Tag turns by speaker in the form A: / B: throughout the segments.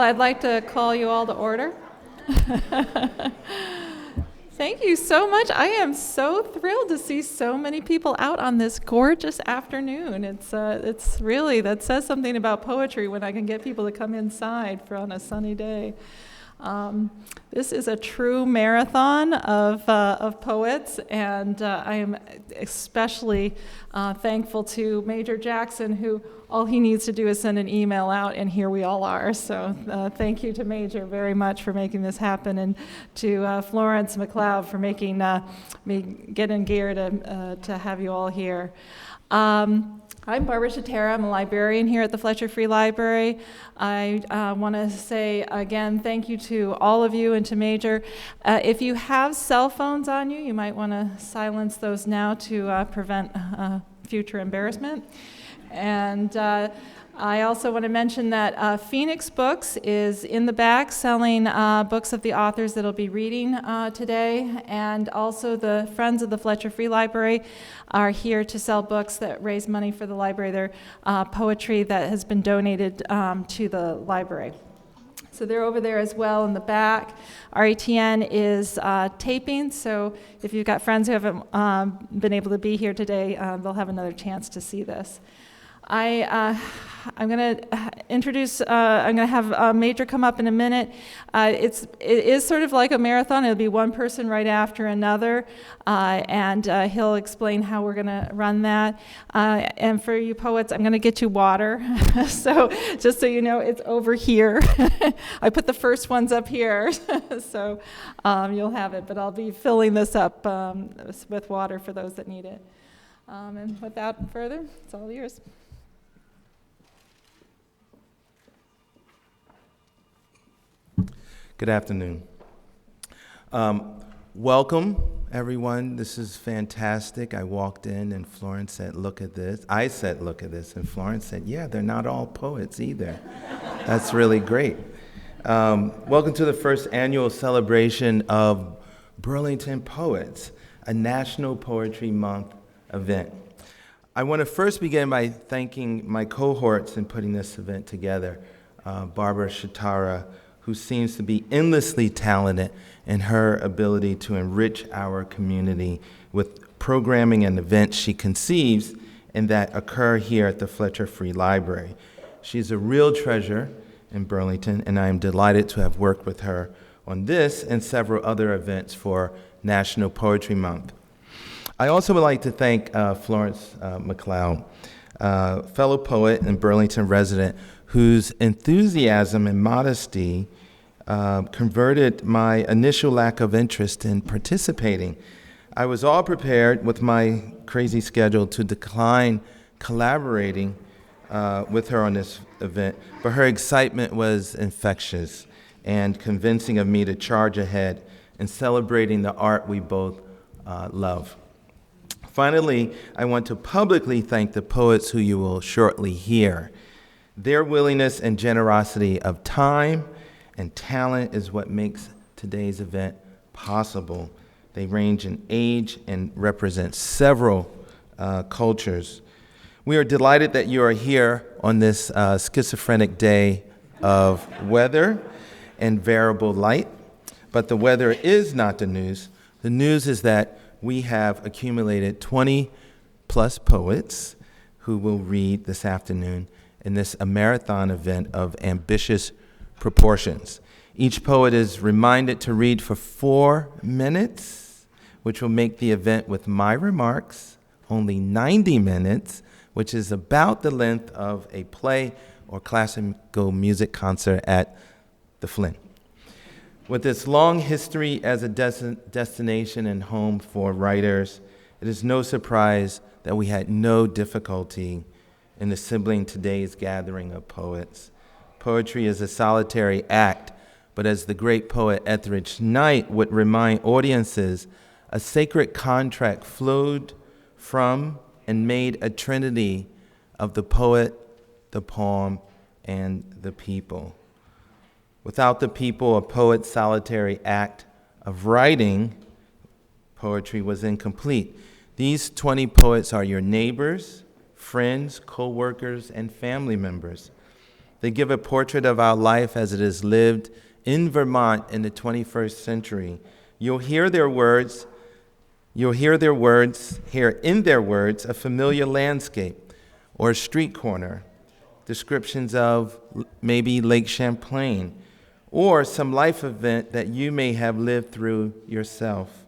A: I'd like to call you all to order. Thank you so much. I am so thrilled to see so many people out on this gorgeous afternoon. It's really, that says something about poetry when I can get people to come inside for on a sunny day. This is a true marathon of poets, and I am especially thankful to Major Jackson, who all he needs to do is send an email out, and here we all are. So thank you to Major very much for making this happen, and to Florence McCloud for making me get in gear to have you all here. I'm Barbara Shatera. I'm a librarian here at the Fletcher Free Library. I want to say again thank you to all of you and to Major. If you have cell phones on you, you might want to silence those now to prevent future embarrassment. And I also want to mention that Phoenix Books is in the back selling books of the authors that will be reading today, and also the Friends of the Fletcher Free Library are here to sell books that raise money for the library. They're poetry that has been donated to the library. So they're over there as well in the back. RETN is taping, so if you've got friends who haven't been able to be here today, they'll have another chance to see this. I'm going to introduce, I'm going to have Major come up in a minute. It is sort of like a marathon. It'll be one person right after another, and he'll explain how we're going to run that. And for you poets, I'm going to get you water. So just so you know, it's over here. I put the first ones up here, so you'll have it. But I'll be filling this up with water for those that need it. And without further, it's all yours.
B: Good afternoon. Welcome, everyone. This is fantastic. I walked in and Florence said, look at this. I said, look at this. And Florence said, yeah, they're not all poets either. That's really great. Welcome to the first annual celebration of Burlington Poets, a National Poetry Month event. I want to first begin by thanking my cohorts in putting this event together, Barbara Shatera, who seems to be endlessly talented in her ability to enrich our community with programming and events she conceives and that occur here at the Fletcher Free Library. She's a real treasure in Burlington, and I am delighted to have worked with her on this and several other events for National Poetry Month. I also would like to thank Florence McCloud, fellow poet and Burlington resident, whose enthusiasm and modesty converted my initial lack of interest in participating. I was all prepared with my crazy schedule to decline collaborating with her on this event, but her excitement was infectious and convincing of me to charge ahead in celebrating the art we both love. Finally, I want to publicly thank the poets who you will shortly hear. Their willingness and generosity of time and talent is what makes today's event possible. They range in age and represent several cultures. We are delighted that you are here on this schizophrenic day of weather and variable light, but the weather is not the news. The news is that we have accumulated 20 plus poets who will read this afternoon in this a marathon event of ambitious proportions. Each poet is reminded to read for 4 minutes, which will make the event with my remarks only 90 minutes, which is about the length of a play or classical music concert at the Flint. With its long history as a destination and home for writers, it is no surprise that we had no difficulty in assembling today's gathering of poets. Poetry is a solitary act, but as the great poet Etheridge Knight would remind audiences, a sacred contract flowed from and made a trinity of the poet, the poem, and the people. Without the people, a poet's solitary act of writing poetry was incomplete. These 20 poets are your neighbors, friends, co-workers, and family members. They give a portrait of our life as it is lived in Vermont in the 21st century. You'll hear in their words, a familiar landscape or a street corner, descriptions of maybe Lake Champlain, or some life event that you may have lived through yourself.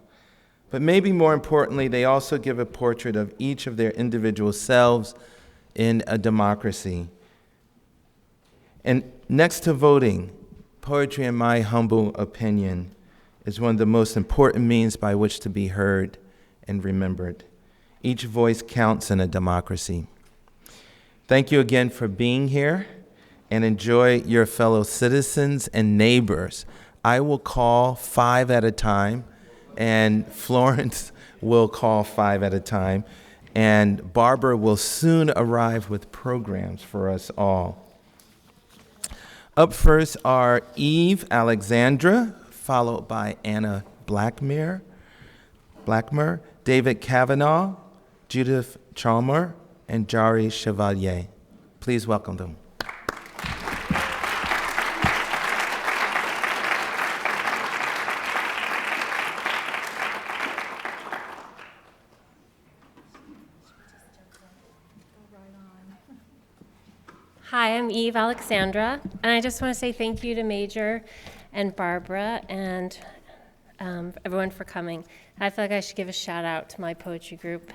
B: But maybe more importantly, they also give a portrait of each of their individual selves in a democracy. And next to voting, poetry, in my humble opinion, is one of the most important means by which to be heard and remembered. Each voice counts in a democracy. Thank you again for being here, and enjoy your fellow citizens and neighbors. I will call 5 at a time, and Florence will call 5 at a time, and Barbara will soon arrive with programs for us all. Up first are Eve Alexandra, followed by Anna Blackmer, David Cavanagh, Judith Chalmer, and Jari Chevalier. Please welcome them.
C: Hi, I'm Eve Alexandra, and I just want to say thank you to Major and Barbara and everyone for coming. I feel like I should give a shout out to my poetry group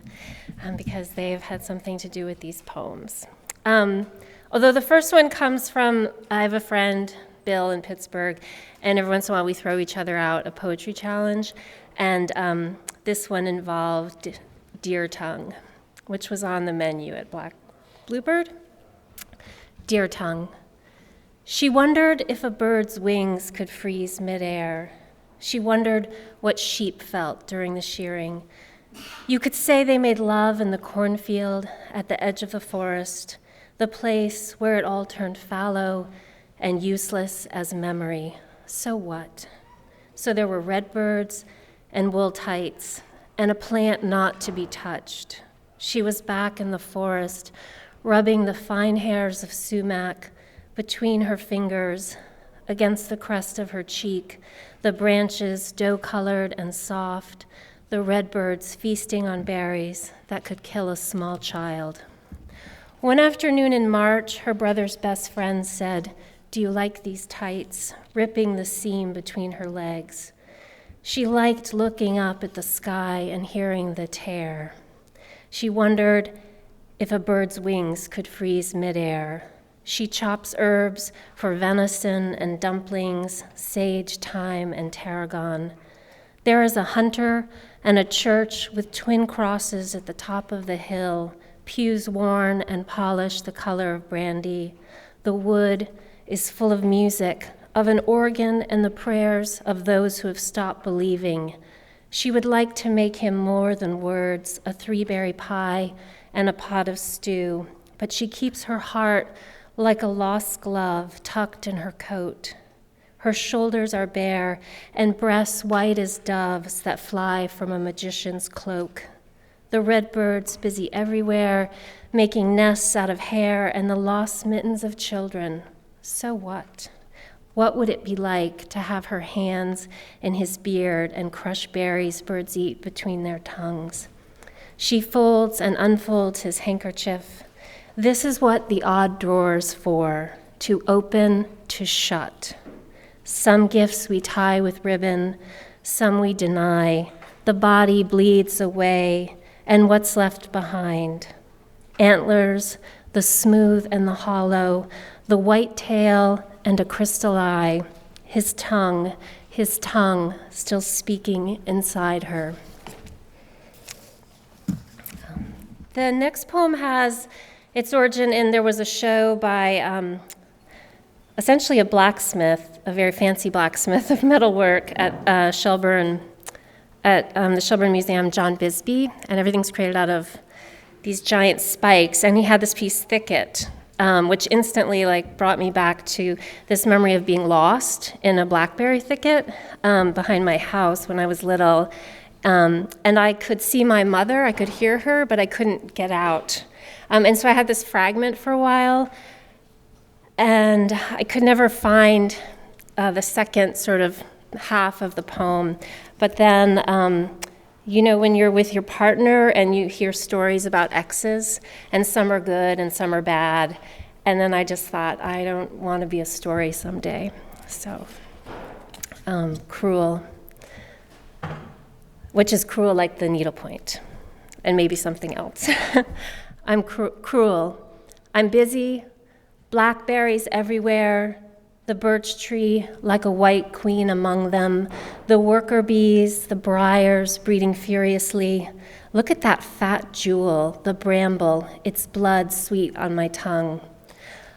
C: because they've had something to do with these poems. Although the first one comes from, I have a friend, Bill, in Pittsburgh, and every once in a while we throw each other out a poetry challenge, and this one involved deer tongue, which was on the menu at Bluebird. Deer tongue. She wondered if a bird's wings could freeze midair. She wondered what sheep felt during the shearing. You could say they made love in the cornfield at the edge of the forest, the place where it all turned fallow and useless as memory. So what? So there were redbirds and wool tights and a plant not to be touched. She was back in the forest, rubbing the fine hairs of sumac between her fingers, against the crest of her cheek, the branches dough-colored and soft, the redbirds feasting on berries that could kill a small child. One afternoon in March, her brother's best friend said, "Do you like these tights?" ripping the seam between her legs. She liked looking up at the sky and hearing the tear. She wondered if a bird's wings could freeze midair. She chops herbs for venison and dumplings, sage, thyme, and tarragon. There is a hunter and a church with twin crosses at the top of the hill, pews worn and polished the color of brandy. The wood is full of music, of an organ and the prayers of those who have stopped believing. She would like to make him more than words, a 3-berry pie and a pot of stew, but she keeps her heart like a lost glove tucked in her coat. Her shoulders are bare and breasts white as doves that fly from a magician's cloak. The redbirds busy everywhere, making nests out of hair and the lost mittens of children. So what? What would it be like to have her hands in his beard and crush berries birds eat between their tongues? She folds and unfolds his handkerchief. This is what the odd drawer's for, to open, to shut. Some gifts we tie with ribbon, some we deny. The body bleeds away, and what's left behind? Antlers, the smooth and the hollow, the white tail and a crystal eye, his tongue still speaking inside her. The next poem has its origin in, there was a show by essentially a blacksmith, a very fancy blacksmith of metalwork at Shelburne, at the Shelburne Museum, John Bisbee, and everything's created out of these giant spikes, and he had this piece, Thicket, which instantly brought me back to this memory of being lost in a blackberry thicket behind my house when I was little. And I could see my mother, I could hear her, but I couldn't get out. And so I had this fragment for a while, And I could never find the second sort of half of the poem. But then, when you're with your partner and you hear stories about exes, and some are good and some are bad, and then I just thought, I don't want to be a story someday. So, cruel, which is cruel like the needlepoint, and maybe something else. I'm cruel. I'm busy, blackberries everywhere, the birch tree like a white queen among them, the worker bees, the briars breeding furiously. Look at that fat jewel, the bramble, its blood sweet on my tongue.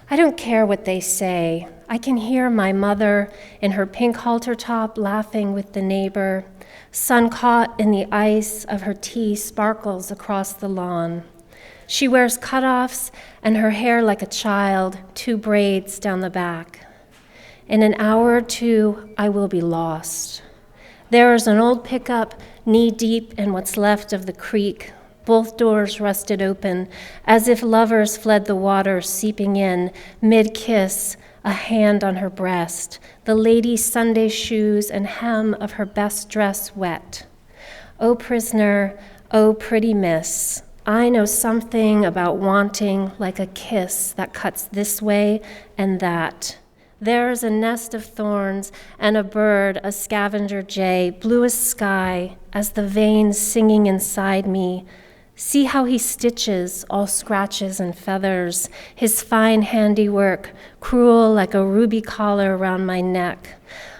C: I don't care what they say. I can hear my mother in her pink halter top laughing with the neighbor. Sun caught in the ice of her tea sparkles across the lawn. She wears cutoffs and her hair like a child, 2 braids down the back. In an hour or 2, I will be lost. There is an old pickup knee-deep in what's left of the creek, both doors rusted open, as if lovers fled the water seeping in, mid-kiss, a hand on her breast, the lady's Sunday shoes and hem of her best dress wet. Oh, prisoner, oh, pretty miss, I know something about wanting like a kiss that cuts this way and that. There is a nest of thorns and a bird, a scavenger jay, blue as sky, as the veins singing inside me. See how he stitches, all scratches and feathers, his fine handiwork, cruel like a ruby collar around my neck.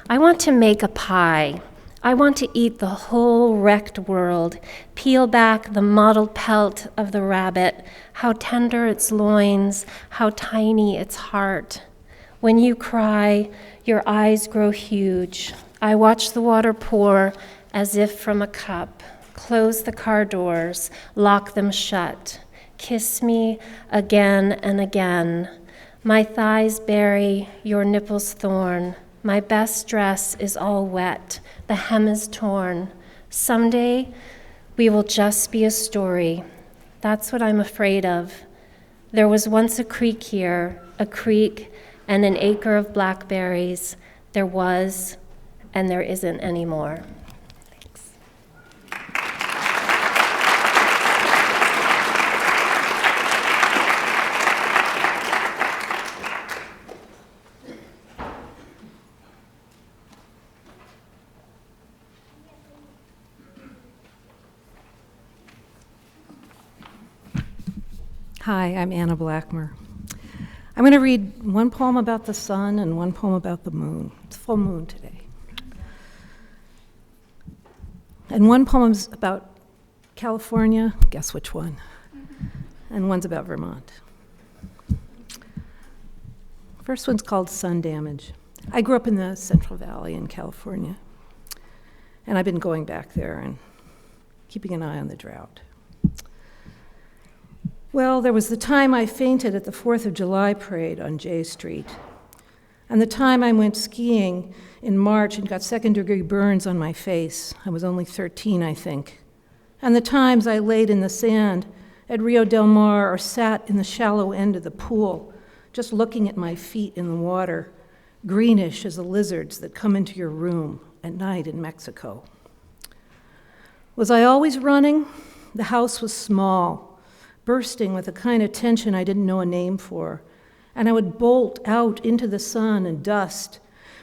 C: I want to make a pie. I want to eat the whole wrecked world, peel back the mottled pelt of the rabbit, how tender its loins, how tiny its heart. When you cry, your eyes grow huge. I watch the water pour as if from a cup. Close the car doors, lock them shut. Kiss me again and again. My thighs bury your nipples thorn. My best dress is all wet. The hem is torn. Someday, we will just be a story. That's what I'm afraid of. There was once a creek here, a creek and an acre of blackberries. There was, and there isn't anymore. Thanks.
D: Hi, I'm Anna Blackmer. I'm going to read one poem about the sun and one poem about the moon. It's full moon today. And one poem's about California, guess which one? And one's about Vermont. First one's called Sun Damage. I grew up in the Central Valley in California, and I've been going back there and keeping an eye on the drought. Well, there was the time I fainted at the 4th of July parade on J Street, and the time I went skiing in March and got second-degree burns on my face. I was only 13, I think. And the times I laid in the sand at Rio Del Mar or sat in the shallow end of the pool, just looking at my feet in the water, greenish as the lizards that come into your room at night in Mexico. Was I always running? The house was small, bursting with a kind of tension I didn't know a name for, and I would bolt out into the sun and dust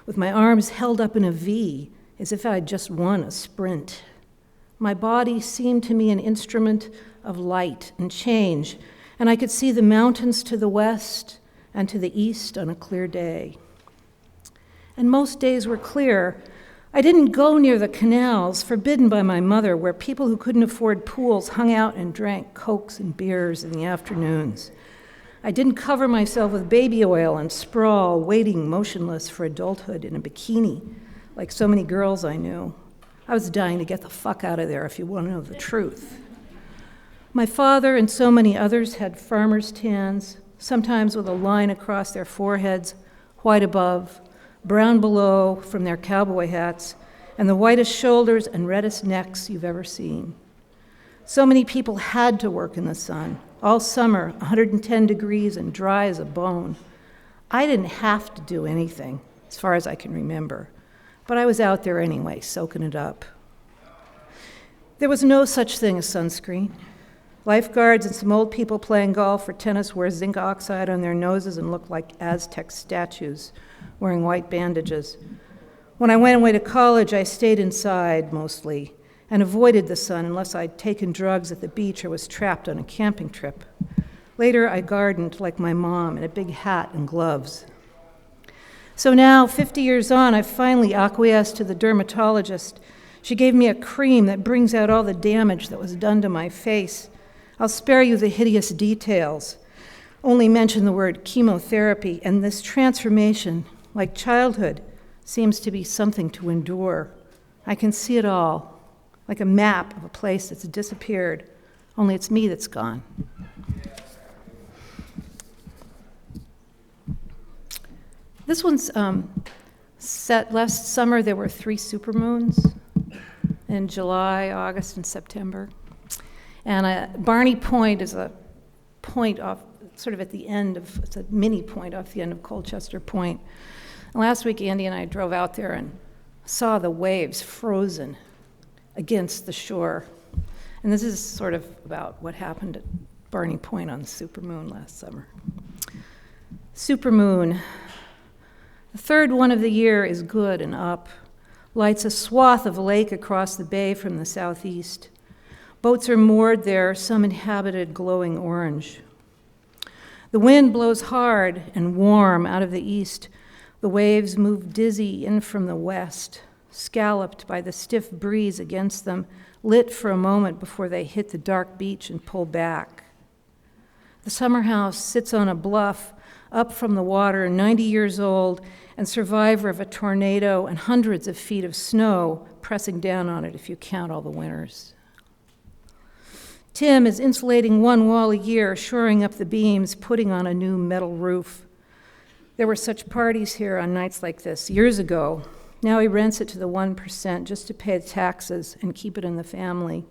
D: with my arms held up in a V, as if I'd just won a sprint. My body seemed to me an instrument of light and change, and I could see the mountains to the west and to the east on a clear day. And most days were clear. I didn't go near the canals, forbidden by my mother, where people who couldn't afford pools hung out and drank Cokes and beers in the afternoons. I didn't cover myself with baby oil and sprawl, waiting motionless for adulthood in a bikini, like so many girls I knew. I was dying to get the fuck out of there, if you want to know the truth. My father and so many others had farmers' tans, sometimes with a line across their foreheads, white above, brown below from their cowboy hats, and the whitest shoulders and reddest necks you've ever seen. So many people had to work in the sun, all summer, 110 degrees and dry as a bone. I didn't have to do anything, as far as I can remember, but I was out there anyway, soaking it up. There was no such thing as sunscreen. Lifeguards and some old people playing golf or tennis wear zinc oxide on their noses and look like Aztec statues wearing white bandages. When I went away to college, I stayed inside mostly and avoided the sun unless I'd taken drugs at the beach or was trapped on a camping trip. Later, I gardened like my mom in a big hat and gloves. So now, 50 years on, I've finally acquiesced to the dermatologist. She gave me a cream that brings out all the damage that was done to my face. I'll spare you the hideous details, only mention the word chemotherapy, and this transformation, like childhood, seems to be something to endure. I can see it all, like a map of a place that's disappeared, only it's me that's gone. This one's set last summer. There were 3 supermoons in July, August, and September. And Barney Point is a point off, sort of at the end of, it's a mini point off the end of Colchester Point. And last week, Andy and I drove out there and saw the waves frozen against the shore. And this is sort of about what happened at Barney Point on the supermoon last summer. Supermoon. The third one of the year is good and up. Lights a swath of lake across the bay from the southeast. Boats are moored there, some inhabited glowing orange. The wind blows hard and warm out of the east. The waves move dizzy in from the west, scalloped by the stiff breeze against them, lit for a moment before they hit the dark beach and pull back. The summer house sits on a bluff up from the water, 90 years old, and survivor of a tornado and hundreds of feet of snow pressing down on it if you count all the winters. Tim is insulating one wall a year, shoring up the beams, putting on a new metal roof. There were such parties here on nights like this years ago. Now he rents it to the 1% just to pay taxes and keep it in the family.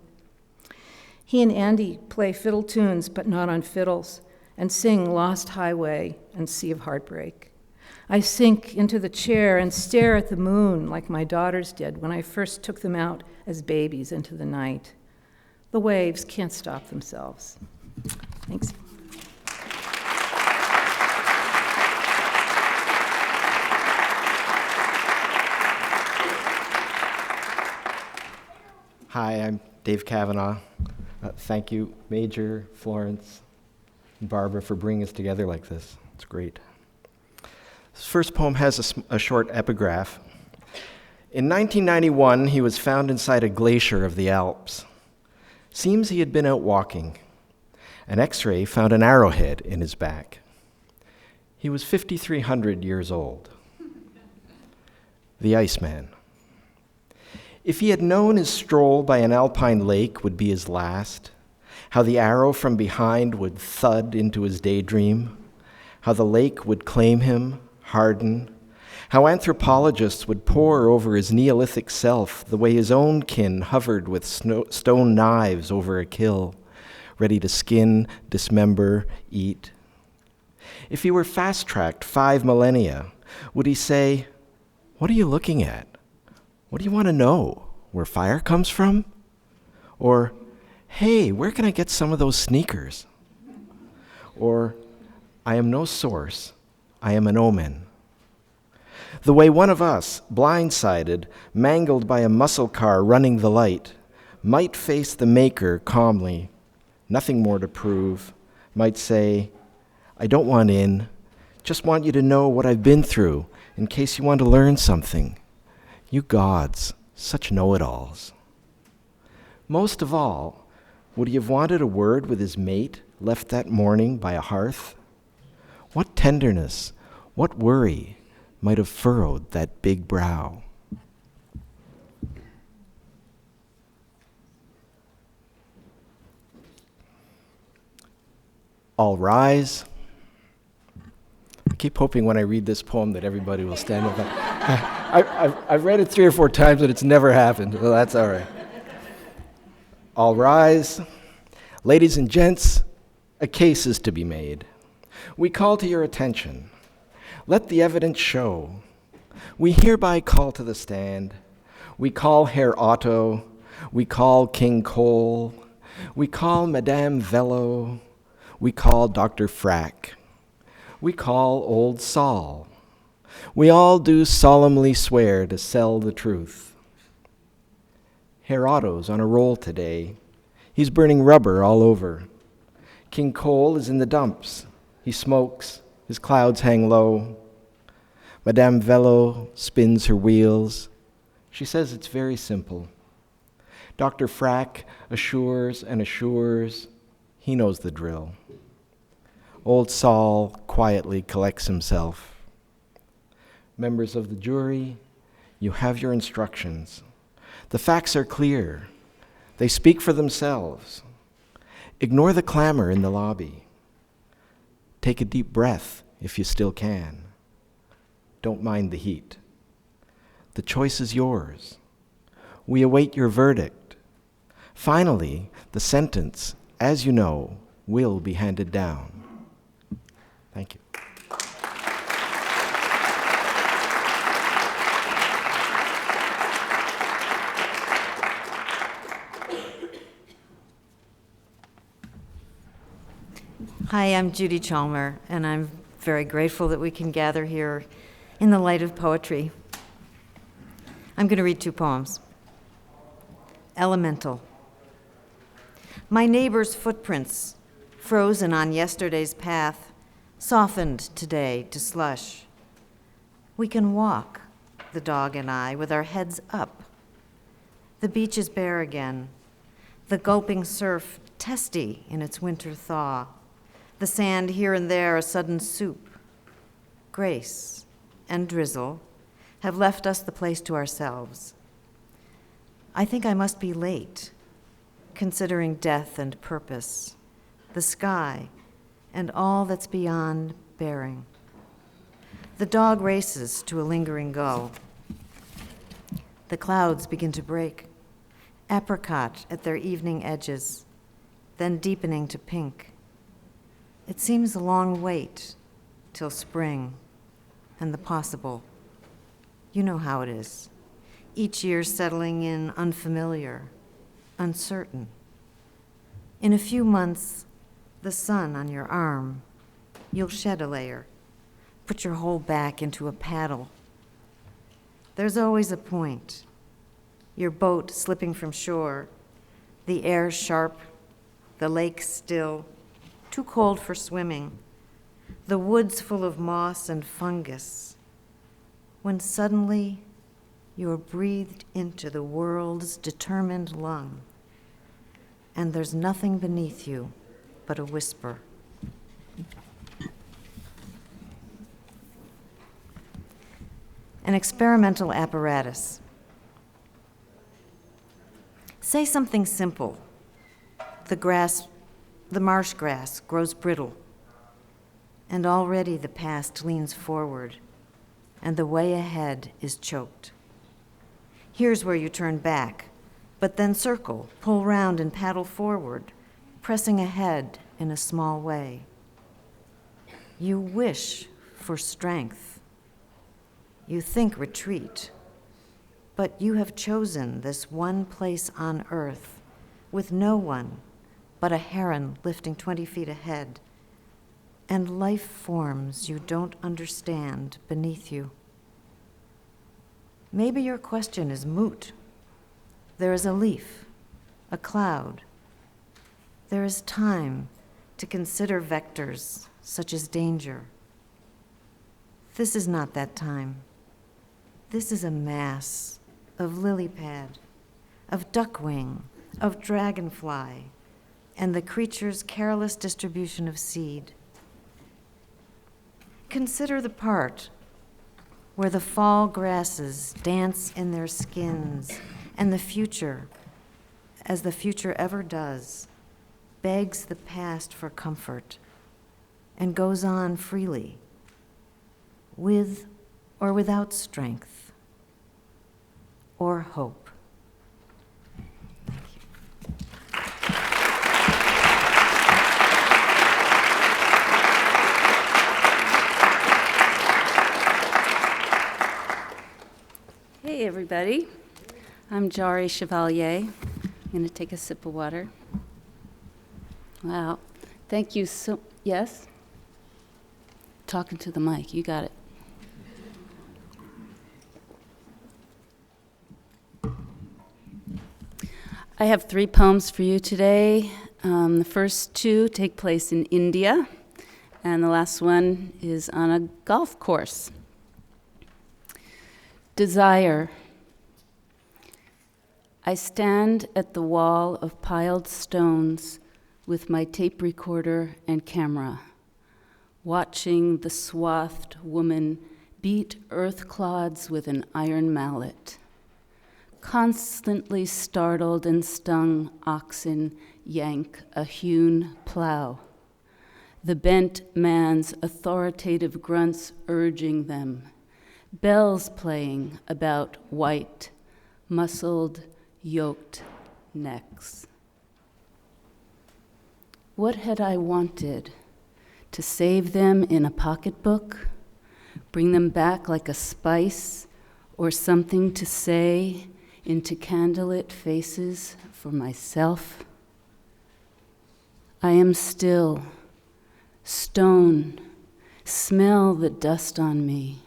D: He and Andy play fiddle tunes, but not on fiddles, and sing Lost Highway and Sea of Heartbreak. I sink into the chair and stare at the moon like my daughters did when I first took them out as babies into the night. The waves can't stop themselves. Thanks.
E: Hi, I'm Dave Cavanagh. Thank you, Major, Florence, and Barbara, for bringing us together like this. It's great. This first poem has a short epigraph. In 1991, he was found inside a glacier of the Alps. Seems he had been out walking. An X-ray found an arrowhead in his back. He was 5,300 years old. The Iceman. If he had known his stroll by an alpine lake would be his last, how the arrow from behind would thud into his daydream, how the lake would claim him, harden, how anthropologists would pore over his Neolithic self the way his own kin hovered with stone knives over a kill, ready to skin, dismember, eat. If he were fast-tracked 5 millennia, would he say, "What are you looking at? What do you want to know? Where fire comes from?" Or, "Hey, where can I get some of those sneakers?" Or, "I am no source, I am an omen." The way one of us, blindsided, mangled by a muscle car running the light, might face the maker calmly, nothing more to prove, might say, "I don't want in, just want you to know what I've been through in case you want to learn something. You gods, such know-it-alls." Most of all, would he have wanted a word with his mate left that morning by a hearth? What tenderness, what worry might have furrowed that big brow? All rise. I keep hoping when I read this poem that everybody will stand up. I've read it 3 or 4 times and it's never happened. Well, that's all right. All rise. Ladies and gents, a case is to be made. We call to your attention. Let the evidence show. We hereby call to the stand. We call Herr Otto. We call King Cole. We call Madame Velo. We call Dr. Frack. We call Old Sol. We all do solemnly swear to sell the truth. Herr Otto's on a roll today. He's burning rubber all over. King Cole is in the dumps. He smokes. His clouds hang low. Madame Velo spins her wheels. She says it's very simple. Dr. Frack assures and assures. He knows the drill. Old Sol quietly collects himself. Members of the jury, you have your instructions. The facts are clear. They speak for themselves. Ignore the clamor in the lobby. Take a deep breath if you still can. Don't mind the heat. The choice is yours. We await your verdict. Finally, the sentence, as you know, will be handed down. Thank you.
F: Hi, I'm Judy Chalmer, and I'm very grateful that we can gather here in the light of poetry. I'm going to read 2 poems. Elemental. My neighbor's footprints, frozen on yesterday's path, softened today to slush. We can walk, the dog and I, with our heads up. The beach is bare again, the gulping surf testy in its winter thaw, the sand here and there a sudden soup. Grace and drizzle have left us the place to ourselves. I think I must be late, considering death and purpose, the sky, and all that's beyond bearing. The dog races to a lingering go. The clouds begin to break, apricot at their evening edges, then deepening to pink. It seems a long wait till spring and the possible. You know how it is. Each year settling in unfamiliar, uncertain. In a few months, the sun on your arm, you'll shed a layer, put your whole back into a paddle. There's always a point. Your boat slipping from shore, the air sharp, the lake still, too cold for swimming, the woods full of moss and fungus, when suddenly you're breathed into the world's determined lung, and there's nothing beneath you but a whisper. An experimental apparatus. Say something simple. The marsh grass grows brittle, and already the past leans forward, and the way ahead is choked. Here's where you turn back, but then circle, pull round, and paddle forward, pressing ahead in a small way. You wish for strength. You think retreat, but you have chosen this one place on earth with no one but a heron lifting 20 feet ahead, and life forms you don't understand beneath you. Maybe your question is moot. There is a leaf, a cloud. There is time to consider vectors such as danger. This is not that time. This is a mass of lily pad, of duckwing, of dragonfly, and the creature's careless distribution of seed. Consider the part where the fall grasses dance in their skins, and the future, as the future ever does, begs the past for comfort and goes on freely, with or without strength or hope.
G: everybody. I'm Jari Chevalier. I'm going to take a sip of water. Wow. Thank you so... Yes? Talking to the mic. You got it. I have 3 poems for you today. The first 2 take place in India, and the last one is on a golf course. Desire. I stand at the wall of piled stones with my tape recorder and camera, watching the swathed woman beat earth clods with an iron mallet. Constantly startled and stung oxen yank a hewn plow, the bent man's authoritative grunts urging them, bells playing about white, muscled, yoked necks. What had I wanted? To save them in a pocketbook, bring them back like a spice or something to say into candlelit faces for myself? I am still, stone, smell the dust on me.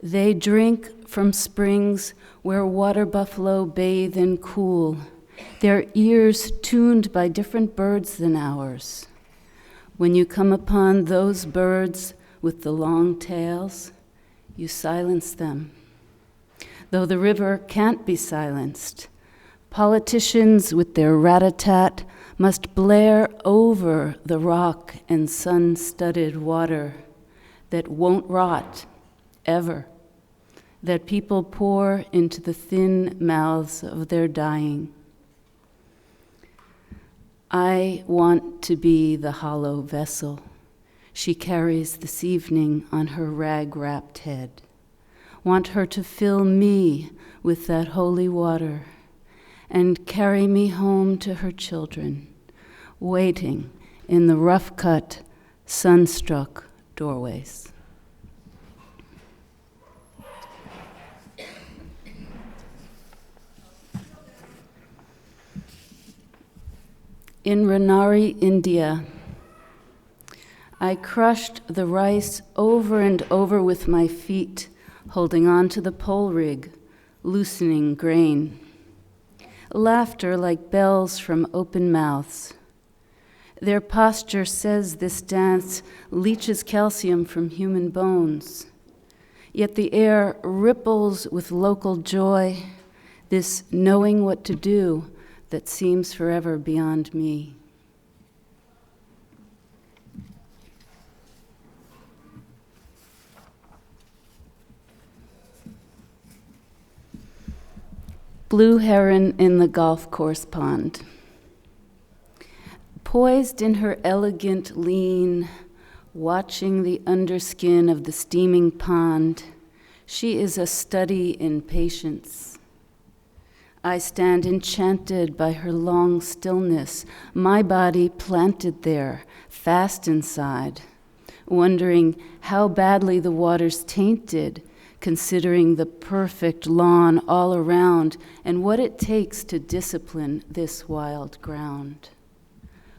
G: They drink from springs where water buffalo bathe and cool, their ears tuned by different birds than ours. When you come upon those birds with the long tails, you silence them. Though the river can't be silenced, politicians with their rat-a-tat must blare over the rock and sun-studded water that won't rot, ever, that people pour into the thin mouths of their dying. I want to be the hollow vessel she carries this evening on her rag-wrapped head. Want her to fill me with that holy water and carry me home to her children, waiting in the rough-cut, sun-struck doorways. In Rajnii, India, I crushed the rice over and over with my feet, holding on to the pole rig, loosening grain. Laughter like bells from open mouths. Their posture says this dance leaches calcium from human bones. Yet the air ripples with local joy, this knowing what to do that seems forever beyond me. Blue heron in the golf course pond. Poised in her elegant lean, watching the underskin of the steaming pond, she is a study in patience. I stand enchanted by her long stillness, my body planted there, fast inside, wondering how badly the water's tainted, considering the perfect lawn all around and what it takes to discipline this wild ground.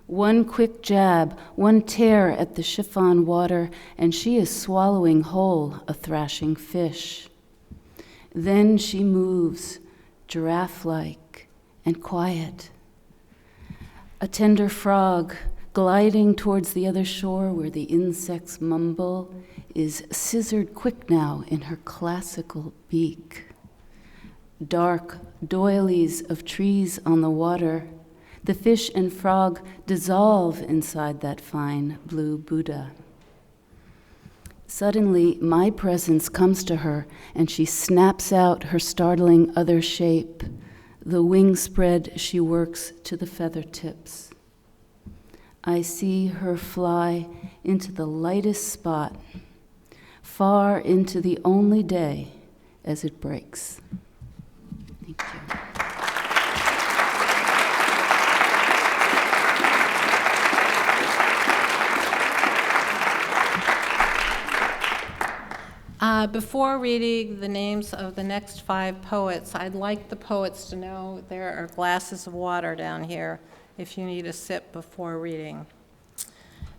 G: One quick jab, one tear at the chiffon water, and she is swallowing whole a thrashing fish. Then she moves, giraffe-like and quiet. A tender frog, gliding towards the other shore where the insects mumble, is scissored quick now in her classical beak. Dark doilies of trees on the water, the fish and frog dissolve inside that fine blue Buddha. Suddenly, my presence comes to her, and she snaps out her startling other shape, the wing spread she works to the feather tips. I see her fly into the lightest spot, far into the only day as it breaks. Thank you.
H: Before reading the names of the next 5 poets, I'd like the poets to know there are glasses of water down here if you need a sip before reading.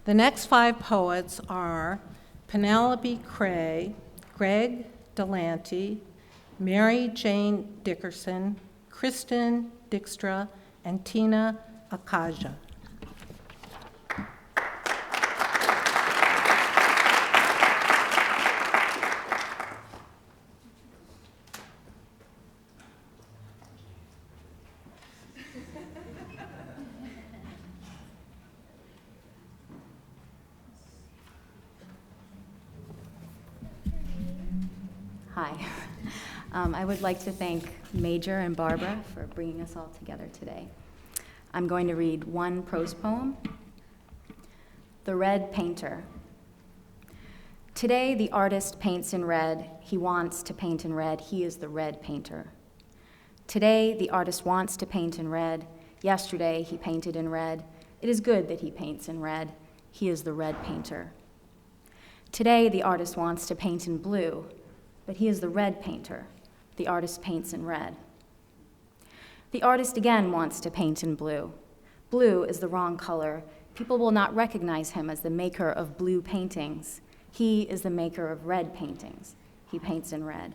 H: The next 5 poets are Penelope Cray, Greg Delanty, Mary Jane Dickerson, Kristin Dykstra, and Tina Escaja.
I: Hi. I would like to thank Major and Barbara for bringing us all together today. I'm going to read one prose poem, The Red Painter. Today the artist paints in red. He wants to paint in red. He is the red painter. Today the artist wants to paint in red. Yesterday he painted in red. It is good that he paints in red. He is the red painter. Today the artist wants to paint in blue, but he is the red painter. The artist paints in red. The artist again wants to paint in blue. Blue is the wrong color. People will not recognize him as the maker of blue paintings. He is the maker of red paintings. He paints in red.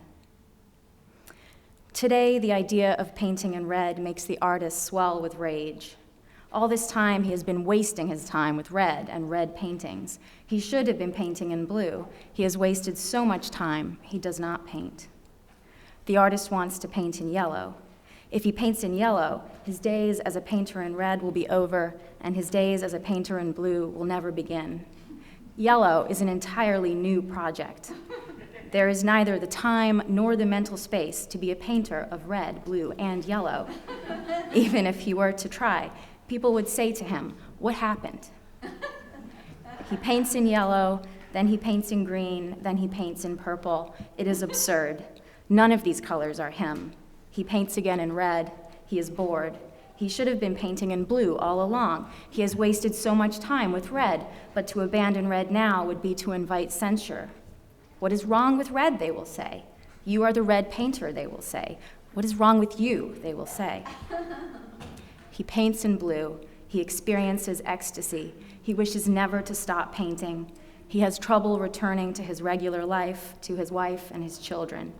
I: Today, the idea of painting in red makes the artist swell with rage. All this time, he has been wasting his time with red and red paintings. He should have been painting in blue. He has wasted so much time, he does not paint. The artist wants to paint in yellow. If he paints in yellow, his days as a painter in red will be over, and his days as a painter in blue will never begin. Yellow is an entirely new project. There is neither the time nor the mental space to be a painter of red, blue, and yellow. Even if he were to try, people would say to him, "What happened?" He paints in yellow, then he paints in green, then he paints in purple. It is absurd. None of these colors are him. He paints again in red. He is bored. He should have been painting in blue all along. He has wasted so much time with red, but to abandon red now would be to invite censure. What is wrong with red, they will say. You are the red painter, they will say. What is wrong with you, they will say. He paints in blue. He experiences ecstasy. He wishes never to stop painting. He has trouble returning to his regular life, to his wife and his children.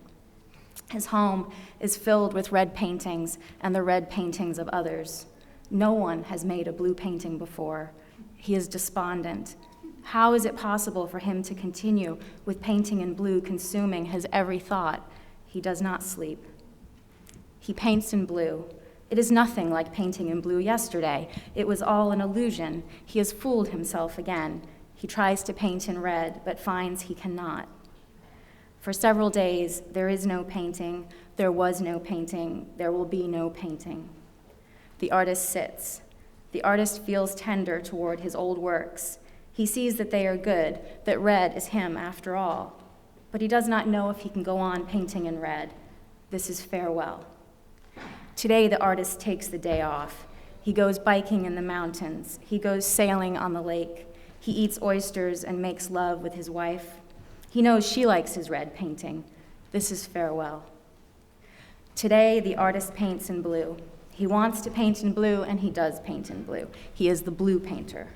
I: His home is filled with red paintings and the red paintings of others. No one has made a blue painting before. He is despondent. How is it possible for him to continue with painting in blue consuming his every thought? He does not sleep. He paints in blue. It is nothing like painting in blue yesterday. It was all an illusion. He has fooled himself again. He tries to paint in red, but finds he cannot. For several days, there is no painting, there was no painting, there will be no painting. The artist sits. The artist feels tender toward his old works. He sees that they are good, that red is him after all. But he does not know if he can go on painting in red. This is farewell. Today, the artist takes the day off. He goes biking in the mountains. He goes sailing on the lake. He eats oysters and makes love with his wife. He knows she likes his red painting. This is farewell. Today, the artist paints in blue. He wants to paint in blue, and he does paint in blue. He is the blue painter.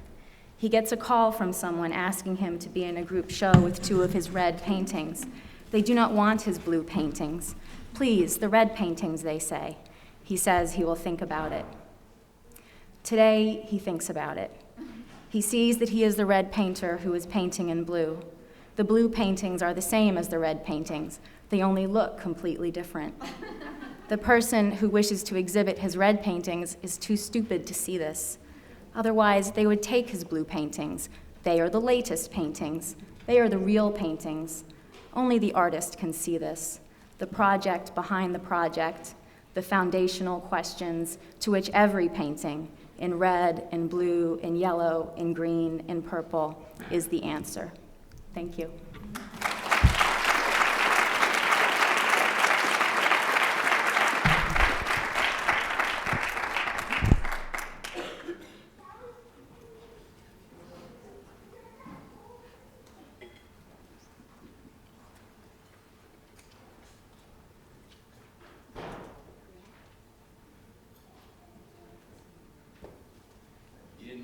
I: He gets a call from someone asking him to be in a group show with 2 of his red paintings. They do not want his blue paintings. Please, the red paintings, they say. He says he will think about it. Today, he thinks about it. He sees that he is the red painter who is painting in blue. The blue paintings are the same as the red paintings. They only look completely different. The person who wishes to exhibit his red paintings is too stupid to see this. Otherwise, they would take his blue paintings. They are the latest paintings. They are the real paintings. Only the artist can see this, the project behind the project, the foundational questions to which every painting, in red, in blue, in yellow, in green, in purple, is the answer. Thank you.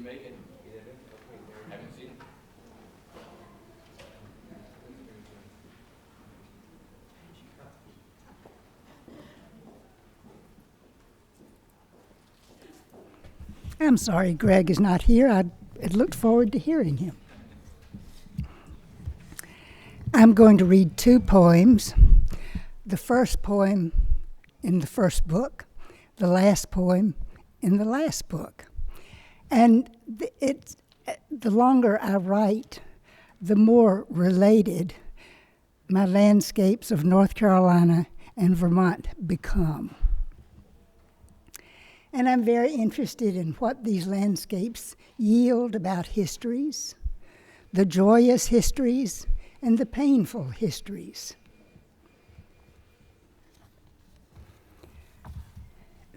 B: make it? I haven't seen it.
J: I'm sorry Greg is not here. I had looked forward to hearing him. I'm going to read 2 poems. The first poem in the first book, the last poem in the last book. And the longer I write, the more related my landscapes of North Carolina and Vermont become. And I'm very interested in what these landscapes yield about histories, the joyous histories and the painful histories.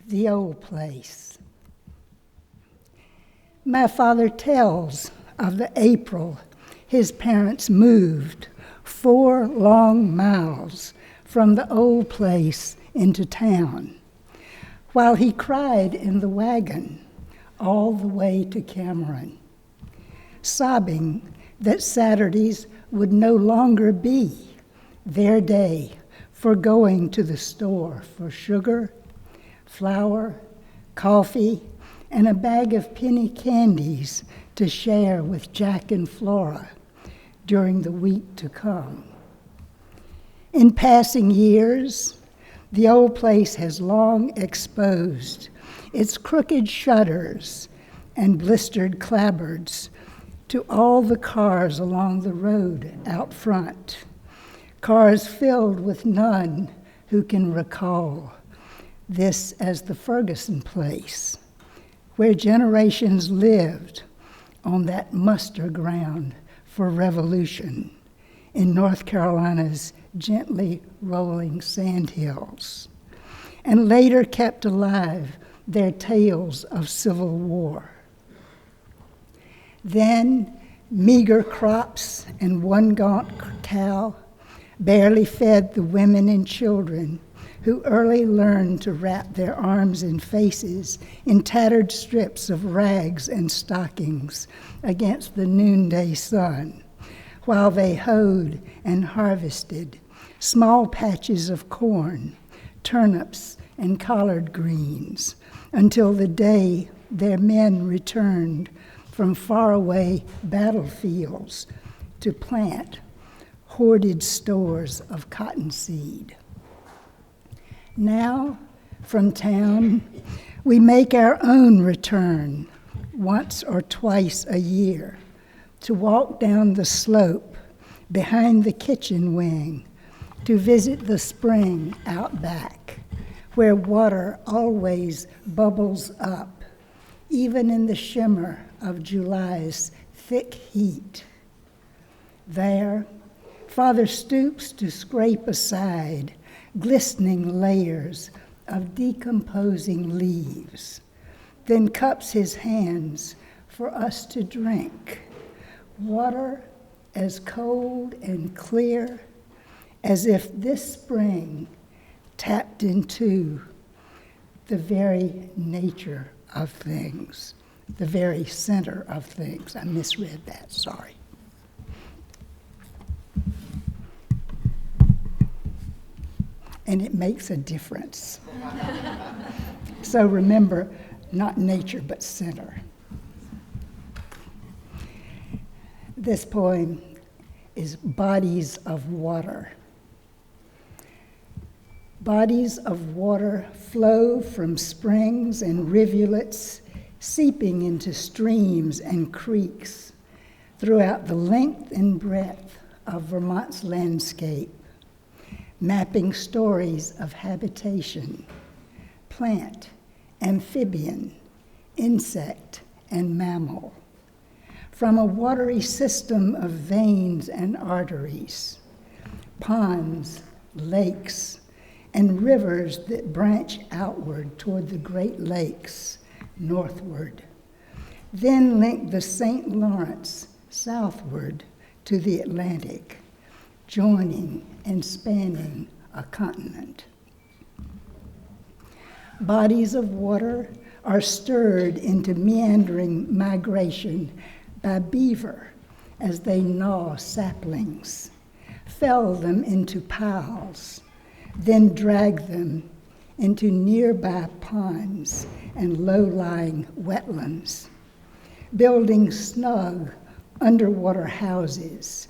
J: The old place. My father tells of the April his parents moved 4 long miles from the old place into town, while he cried in the wagon all the way to Cameron, sobbing that Saturdays would no longer be their day for going to the store for sugar, flour, coffee, and a bag of penny candies to share with Jack and Flora during the week to come. In passing years, the old place has long exposed its crooked shutters and blistered clapboards to all the cars along the road out front, cars filled with none who can recall this as the Ferguson place, where generations lived on that muster ground for revolution in North Carolina's gently rolling sandhills, and later kept alive their tales of civil war. Then meager crops and one gaunt cow barely fed the women and children who early learned to wrap their arms and faces in tattered strips of rags and stockings against the noonday sun, while they hoed and harvested small patches of corn, turnips, and collard greens, until the day their men returned from faraway battlefields to plant hoarded stores of cottonseed. Now, from town, we make our own return once or twice a year to walk down the slope behind the kitchen wing to visit the spring out back, where water always bubbles up, even in the shimmer of July's thick heat. There, Father stoops to scrape aside glistening layers of decomposing leaves, then cups his hands for us to drink, water as cold and clear as if this spring tapped into the very nature of things, the very center of things. I misread that, sorry. And it makes a difference. So remember, not nature, but center. This poem is Bodies of Water. Bodies of water flow from springs and rivulets, seeping into streams and creeks throughout the length and breadth of Vermont's landscape, mapping stories of habitation, plant, amphibian, insect, and mammal, from a watery system of veins and arteries, ponds, lakes, and rivers that branch outward toward the Great Lakes, northward, then link the St. Lawrence southward to the Atlantic, joining and spanning a continent. Bodies of water are stirred into meandering migration by beaver as they gnaw saplings, fell them into piles, then drag them into nearby ponds and low-lying wetlands, building snug underwater houses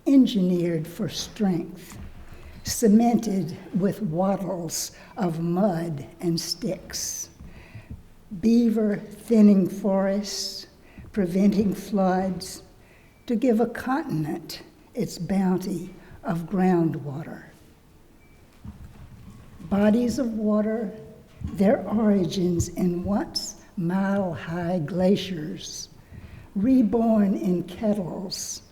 J: engineered for strength, cemented with wattles of mud and sticks. Beaver thinning forests, preventing floods, to give a continent its bounty of groundwater. Bodies of water, their origins in once mile-high glaciers, reborn in kettles,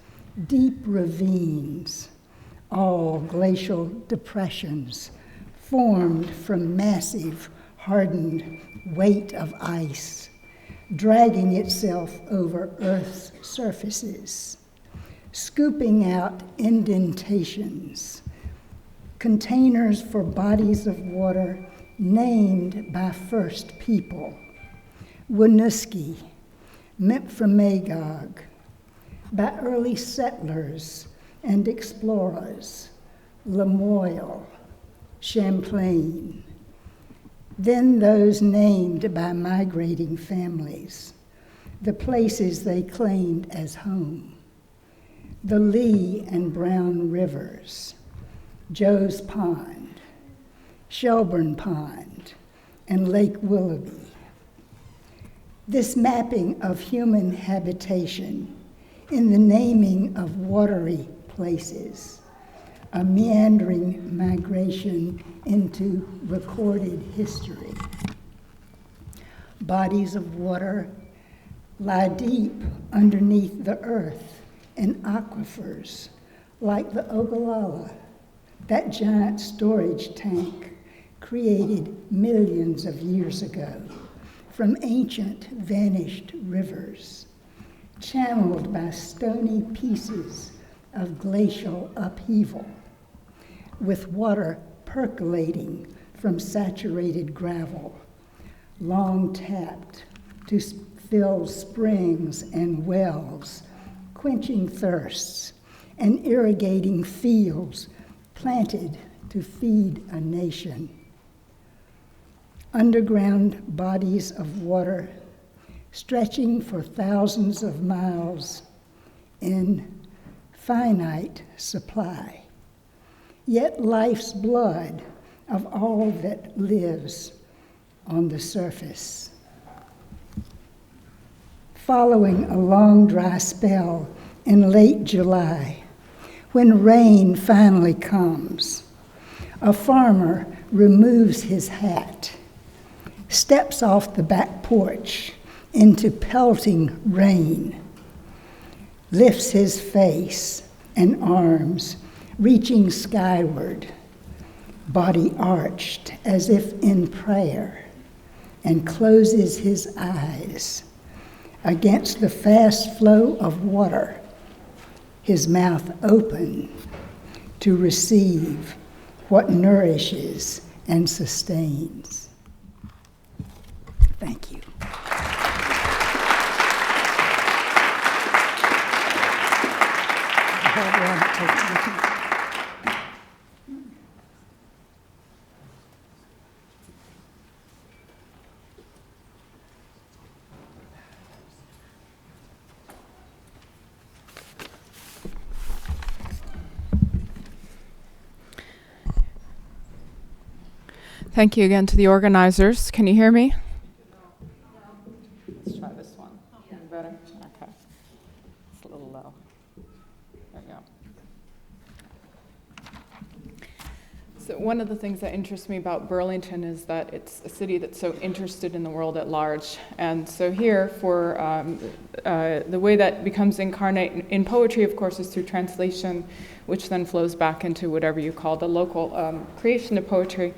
J: deep ravines, all glacial depressions formed from massive, hardened weight of ice, dragging itself over Earth's surfaces, scooping out indentations, containers for bodies of water named by first people, Winooski, Memphremagog, by early settlers and explorers, Lamoille, Champlain, then those named by migrating families, the places they claimed as home, the Lee and Brown Rivers, Joe's Pond, Shelburne Pond, and Lake Willoughby. This mapping of human habitation in the naming of watery places, a meandering migration into recorded history. Bodies of water lie deep underneath the earth in aquifers like the Ogallala, that giant storage tank created millions of years ago from ancient vanished rivers, channeled by stony pieces of glacial upheaval, with water percolating from saturated gravel, long tapped to fill springs and wells, quenching thirsts and irrigating fields planted to feed a nation. Underground bodies of water stretching for thousands of miles in finite supply, yet life's blood of all that lives on the surface. Following a long dry spell in late July, when rain finally comes, a farmer removes his hat, steps off the back porch into pelting rain, lifts his face and arms, reaching skyward, body arched as if in prayer, and closes his eyes against the fast flow of water, his mouth open to receive what nourishes and sustains. Thank you.
K: Thank you again to the organizers. Can you hear me? Let's try this one. Any better? Okay. It's a little low. There we go. So one of the things that interests me about Burlington is that it's a city that's so interested in the world at large. And so here, for the way that becomes incarnate in poetry, of course, is through translation, which then flows back into whatever you call the local creation of poetry.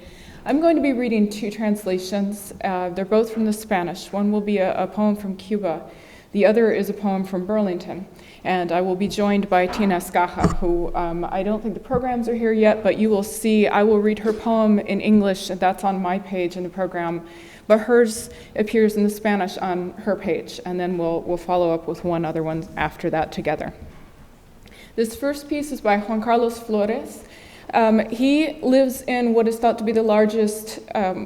K: I'm going to be reading two translations. They're both from the Spanish. One will be a poem from Cuba. The other is a poem from Burlington. And I will be joined by Tina Escaja, who I don't think the programs are here yet, but you will see, I will read her poem in English, and that's on my page in the program, But hers appears in the Spanish on her page, and then we'll follow up with one other one after that together. This first piece is by Juan Carlos Flores. He lives in what is thought to be the largest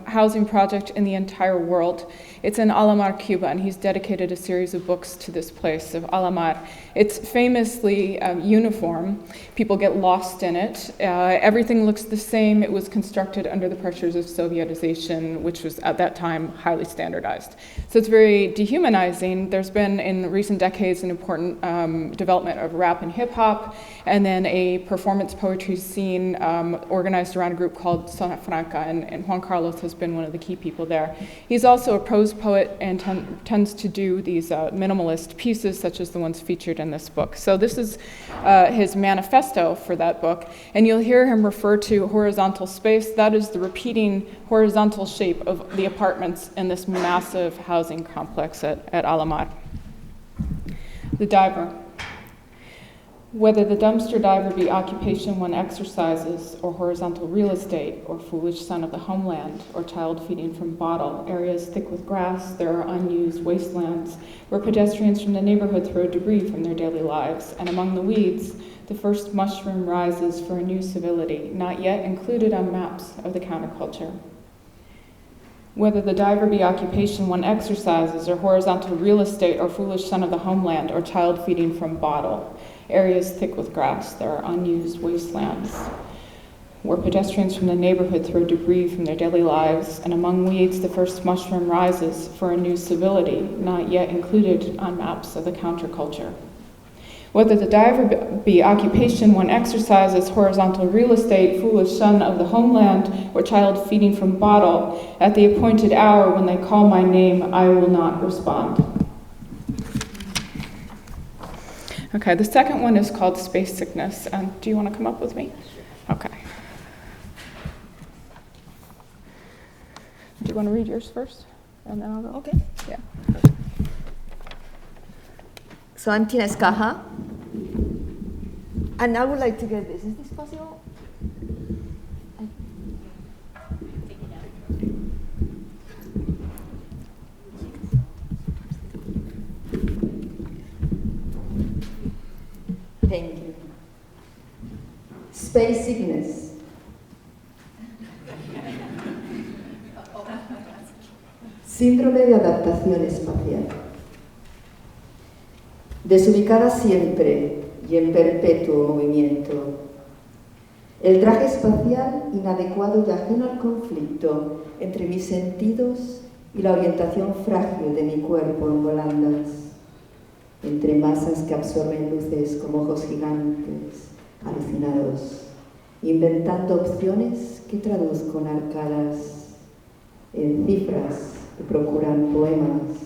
K: housing project in the entire world. It's in Alamar, Cuba, and he's dedicated a series of books to this place of Alamar. It's famously uniform. People get lost in it. Everything looks the same. It was constructed under the pressures of Sovietization, which was at that time highly standardized. So it's very dehumanizing. There's been in recent decades an important development of rap and hip hop, and then a performance poetry scene organized around a group called Zona Franca, and Juan Carlos has been one of the key people there. He's also a prose poet and tends to do these minimalist pieces such as the ones featured in this book. So this is his manifesto for that book, and you'll hear him refer to horizontal space. That is the repeating horizontal shape of the apartments in this massive housing complex at Alamar. The diver. Whether the dumpster diver be occupation one exercises, or horizontal real estate, or foolish son of the homeland, or child feeding from bottle, areas thick with grass, there are unused wastelands, where pedestrians from the neighborhood throw debris from their daily lives, and among the weeds, the first mushroom rises for a new civility, not yet included on maps of the counterculture. Whether the diver be occupation one exercises, or horizontal real estate, or foolish son of the homeland, or child feeding from bottle, areas thick with grass, there are unused wastelands, where pedestrians from the neighborhood throw debris from their daily lives, and among weeds the first mushroom rises for a new civility, not yet included on maps of the counterculture. Whether the diver be occupation one exercises, horizontal real estate, foolish son of the homeland, or child feeding from bottle, at the appointed hour when they call my name, I will not respond. Okay, the second one is called Space Sickness. And do you want to come up with me? Okay. Do you want to read yours first? And then I'll go.
L: Okay.
K: Yeah.
L: So I'm Tina Escaja. And I would like to get this. Is this possible? Thank you. Space sickness. Síndrome de adaptación espacial. Desubicada siempre y en perpetuo movimiento. El traje espacial inadecuado y ajeno al conflicto entre mis sentidos y la orientación frágil de mi cuerpo en volandas. Entre masas que absorben luces como ojos gigantes, alucinados, inventando opciones que traduzco en arcadas, en cifras que procuran poemas,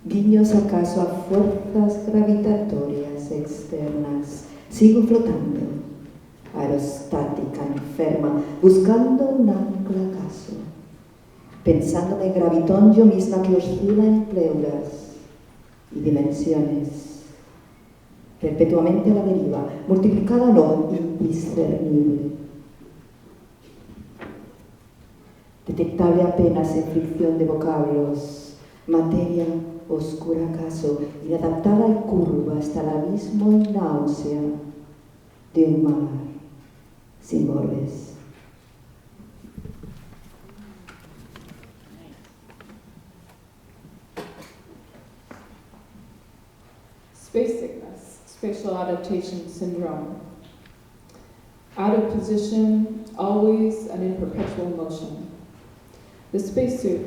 L: guiños acaso a fuerzas gravitatorias externas. Sigo flotando, aerostática, enferma, buscando un ancla acaso, pensándome gravitón yo misma que oscila en pleuras y dimensiones, perpetuamente a la deriva, multiplicada o no, indiscernible. Detectable apenas en fricción de vocablos, materia oscura acaso, inadaptada y curva hasta el abismo y náusea de un mar sin bordes.
K: Space sickness, spatial adaptation syndrome. Out of position, always and in perpetual motion. The spacesuit,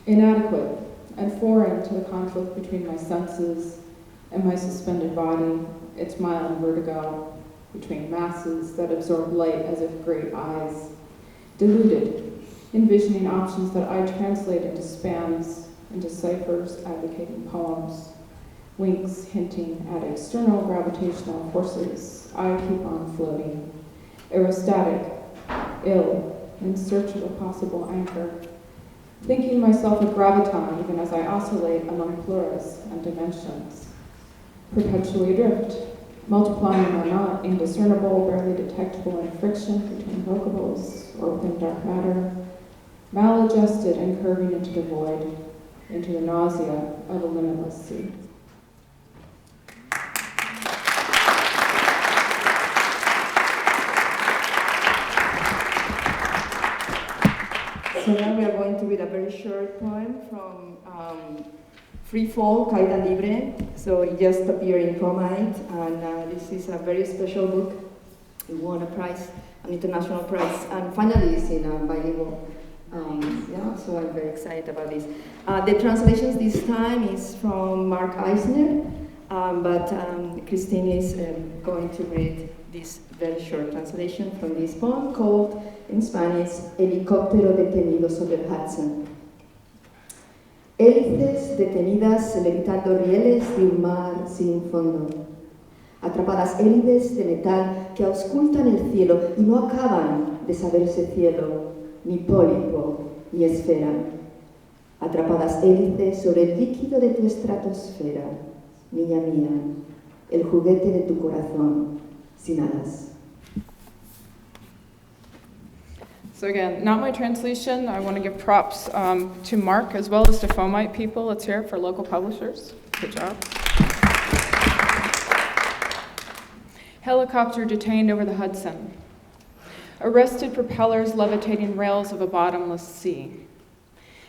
K: inadequate and foreign to the conflict between my senses and my suspended body, its mild vertigo between masses that absorb light as if great eyes. Deluded, envisioning options that I translate into spans, into ciphers advocating poems. Winks hinting at external gravitational forces, I keep on floating. Aerostatic, ill, in search of a possible anchor. Thinking myself a graviton even as I oscillate among pluras and dimensions. Perpetually adrift, multiplying or not, indiscernible, barely detectable in friction between vocables or within dark matter. maladjusted and curving into the void, into the nausea of a limitless sea.
L: So now we are going to read a very short poem from Free Fall, Caída Libre. So it just appeared in Promite, and this is a very special book. It won a prize, an international prize, and finally it's in bilingual. So I'm very excited about this. The translations this time is from Mark Eisner, but Kristin is going to read this very short translation from this poem called, in Spanish, Helicóptero detenido sobre el Hudson. Hélices detenidas levitando rieles de un mar sin fondo. Atrapadas hélices de metal que auscultan el cielo y no acaban de saberse cielo, ni pólipo, ni esfera. Atrapadas hélices sobre el líquido de tu estratosfera, niña mía, el juguete de tu corazón, sin alas.
K: So again, not my translation. I want to give props to Mark as well as to Fomite people. Let's hear it for local publishers. Good job. Helicopter detained over the Hudson. Arrested propellers levitating rails of a bottomless sea.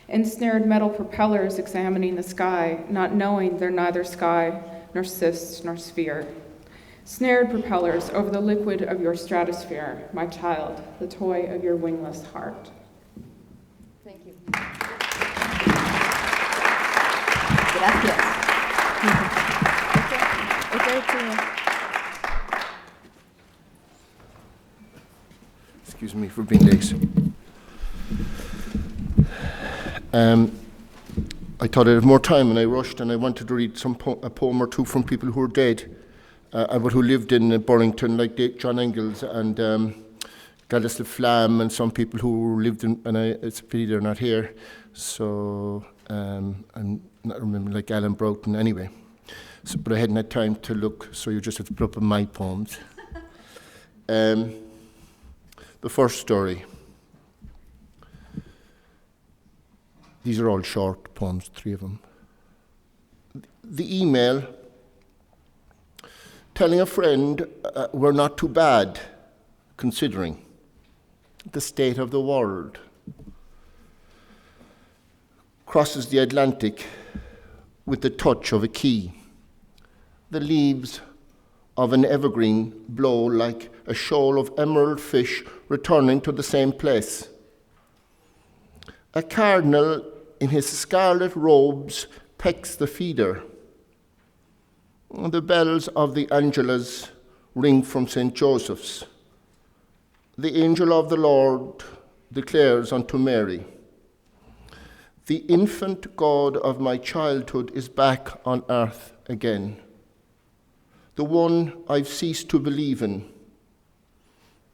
K: Ensnared metal propellers examining the sky, not knowing they're neither sky, nor cyst, nor sphere. Snared propellers over the liquid of your stratosphere, my child, the toy of your wingless heart.
L: Thank you.
F: Gracias.
M: Excuse me for being late. I thought I'd have more time and I rushed and I wanted to read a poem or two from people who are dead. But who lived in Burlington, like John Ingalls and Garlieb Flam, and some people who lived in, and it's a pity they're not here. So I'm not remembering, like Alan Broughton anyway. So, but I hadn't had time to look, so you just have to put up on my poems. The first story. These are all short poems, 3 of them. The email telling a friend we're not too bad, considering the state of the world. Crosses the Atlantic with the touch of a key. The leaves of an evergreen blow like a shoal of emerald fish returning to the same place. A cardinal in his scarlet robes pecks the feeder. The bells of the Angelas ring from St. Joseph's. The angel of the Lord declares unto Mary, the infant God of my childhood is back on earth again. The one I've ceased to believe in.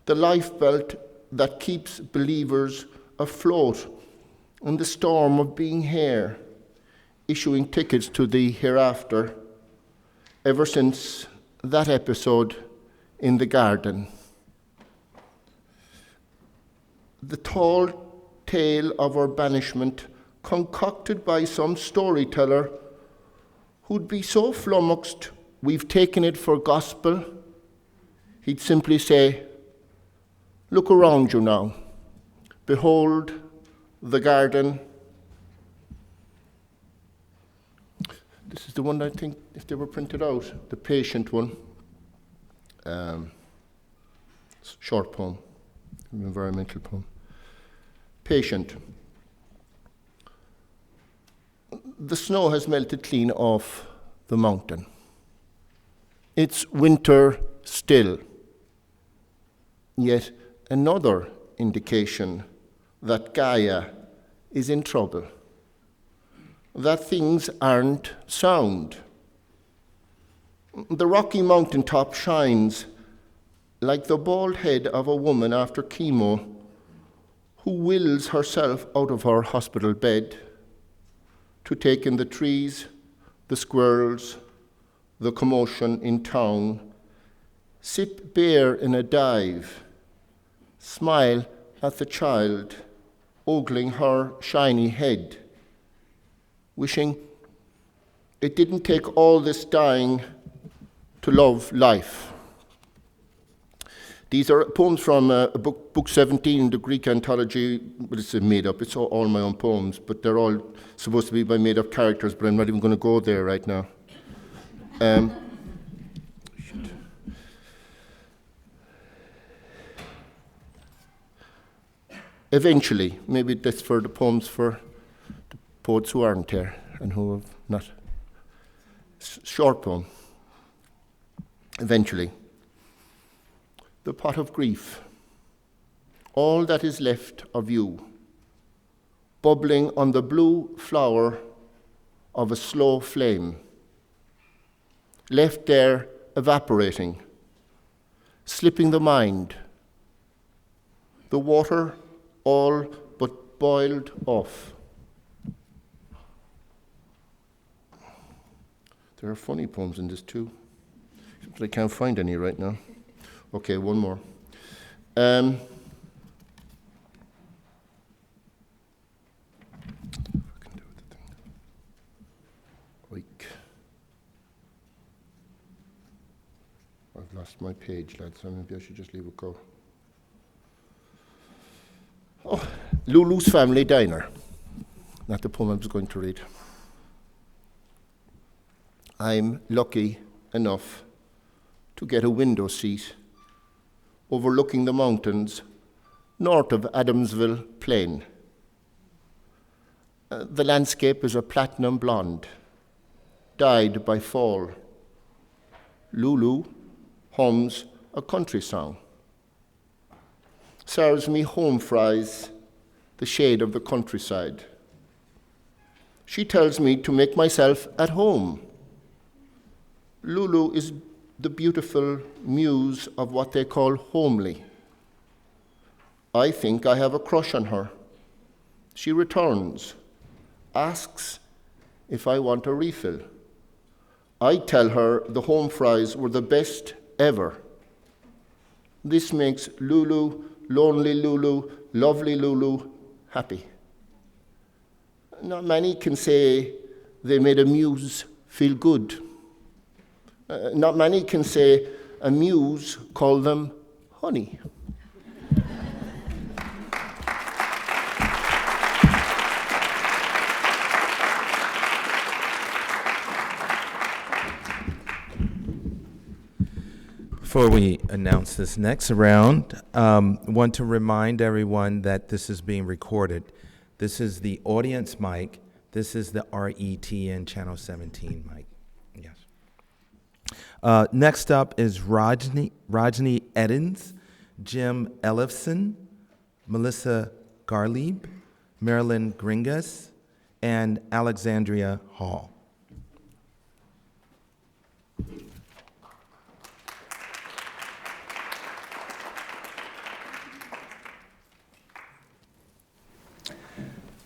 M: The lifebelt that keeps believers afloat in the storm of being here, issuing tickets to the hereafter, ever since that episode in the garden. The tall tale of our banishment, concocted by some storyteller who'd be so flummoxed we've taken it for gospel, he'd simply say, look around you now. Behold the garden. This is the one I think, if they were printed out, the patient one. Short poem, an environmental poem. Patient. The snow has melted clean off the mountain. It's winter still. Yet another indication that Gaia is in trouble, that things aren't sound. The rocky mountaintop shines like the bald head of a woman after chemo who wills herself out of her hospital bed to take in the trees, the squirrels, the commotion in town, sip beer in a dive, smile at the child ogling her shiny head, wishing it didn't take all this dying to love life. These are poems from book 17, the Greek anthology, but it's made up. It's all my own poems, but they're all supposed to be by made-up characters, but I'm not even going to go there right now. Eventually, maybe that's for the poems for the poets who aren't here and who have not. Short poem. Eventually. The pot of grief, all that is left of you, bubbling on the blue flower of a slow flame, left there evaporating, slipping the mind, the water all but boiled off. There are funny poems in this too, but I can't find any right now. Okay, one more. I've lost my page, lads, so maybe I should just leave it go. Oh, Lulu's Family Diner. Not the poem I was going to read. I'm lucky enough to get a window seat overlooking the mountains north of Adamsville Plain. The landscape is a platinum blonde, dyed by fall. Lulu hums a country song, serves me home fries, the shade of the countryside. She tells me to make myself at home. Lulu is the beautiful muse of what they call homely. I think I have a crush on her. She returns, asks if I want a refill. I tell her the home fries were the best ever. This makes Lulu, lonely Lulu, lovely Lulu, happy. Not many can say they made a muse feel good. Not many can say a muse called them honey.
B: Before we announce this next round, I want to remind everyone that this is being recorded. This is the audience mic. This is the RETN Channel 17 mic. Yes. Next up is Rajnii Eddins, Jim Ellefson, Malisa Garlieb, Marylen Grigas, and Alexandria Hall.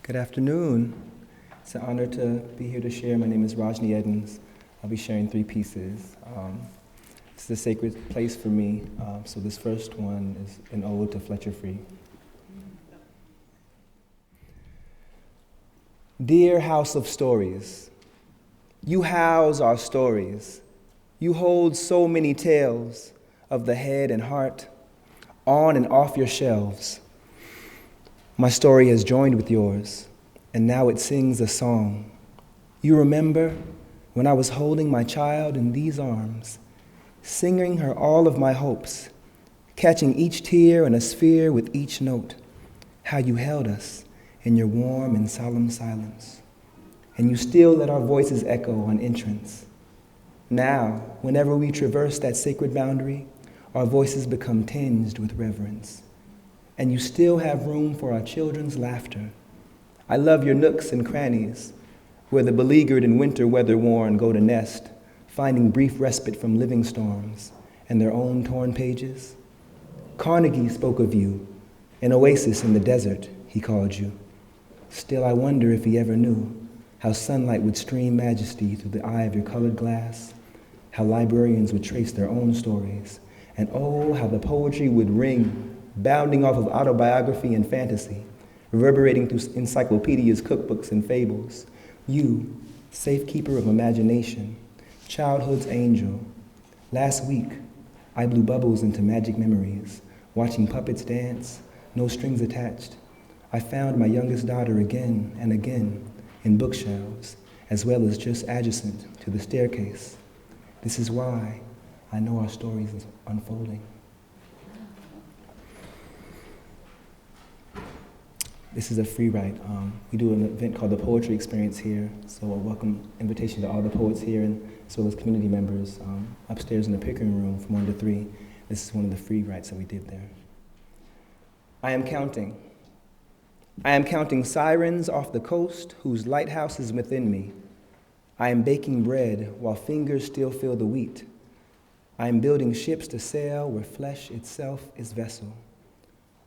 N: Good afternoon. It's an honor to be here to share. My name is Rajnii Eddins. I'll be sharing 3 pieces. It's a sacred place for me, so this first one is an ode to Fletcher Free. Dear House of Stories, you house our stories. You hold so many tales of the head and heart on and off your shelves. My story has joined with yours, and now it sings a song. You remember when I was holding my child in these arms, singing her all of my hopes, catching each tear in a sphere with each note, how you held us in your warm and solemn silence, and you still let our voices echo on entrance. Now, whenever we traverse that sacred boundary, our voices become tinged with reverence. And you still have room for our children's laughter. I love your nooks and crannies, where the beleaguered and winter weather-worn go to nest, finding brief respite from living storms and their own torn pages. Carnegie spoke of you, an oasis in the desert, he called you. Still, I wonder if he ever knew how sunlight would stream majesty through the eye of your colored glass, how librarians would trace their own stories, and oh, how the poetry would ring, bounding off of autobiography and fantasy, reverberating through encyclopedias, cookbooks, and fables. You, safekeeper of imagination, childhood's angel. Last week, I blew bubbles into magic memories, watching puppets dance, no strings attached. I found my youngest daughter again and again in bookshelves, as well as just adjacent to the staircase. This is why I know our story is unfolding. This is a free write. We do an event called the Poetry Experience here, so a welcome invitation to all the poets here, and as well as community members upstairs in the Pickering Room from 1 to 3. This is one of the free writes that we did there. I am counting. I am counting sirens off the coast whose lighthouse is within me. I am baking bread while fingers still feel the wheat. I am building ships to sail where flesh itself is vessel.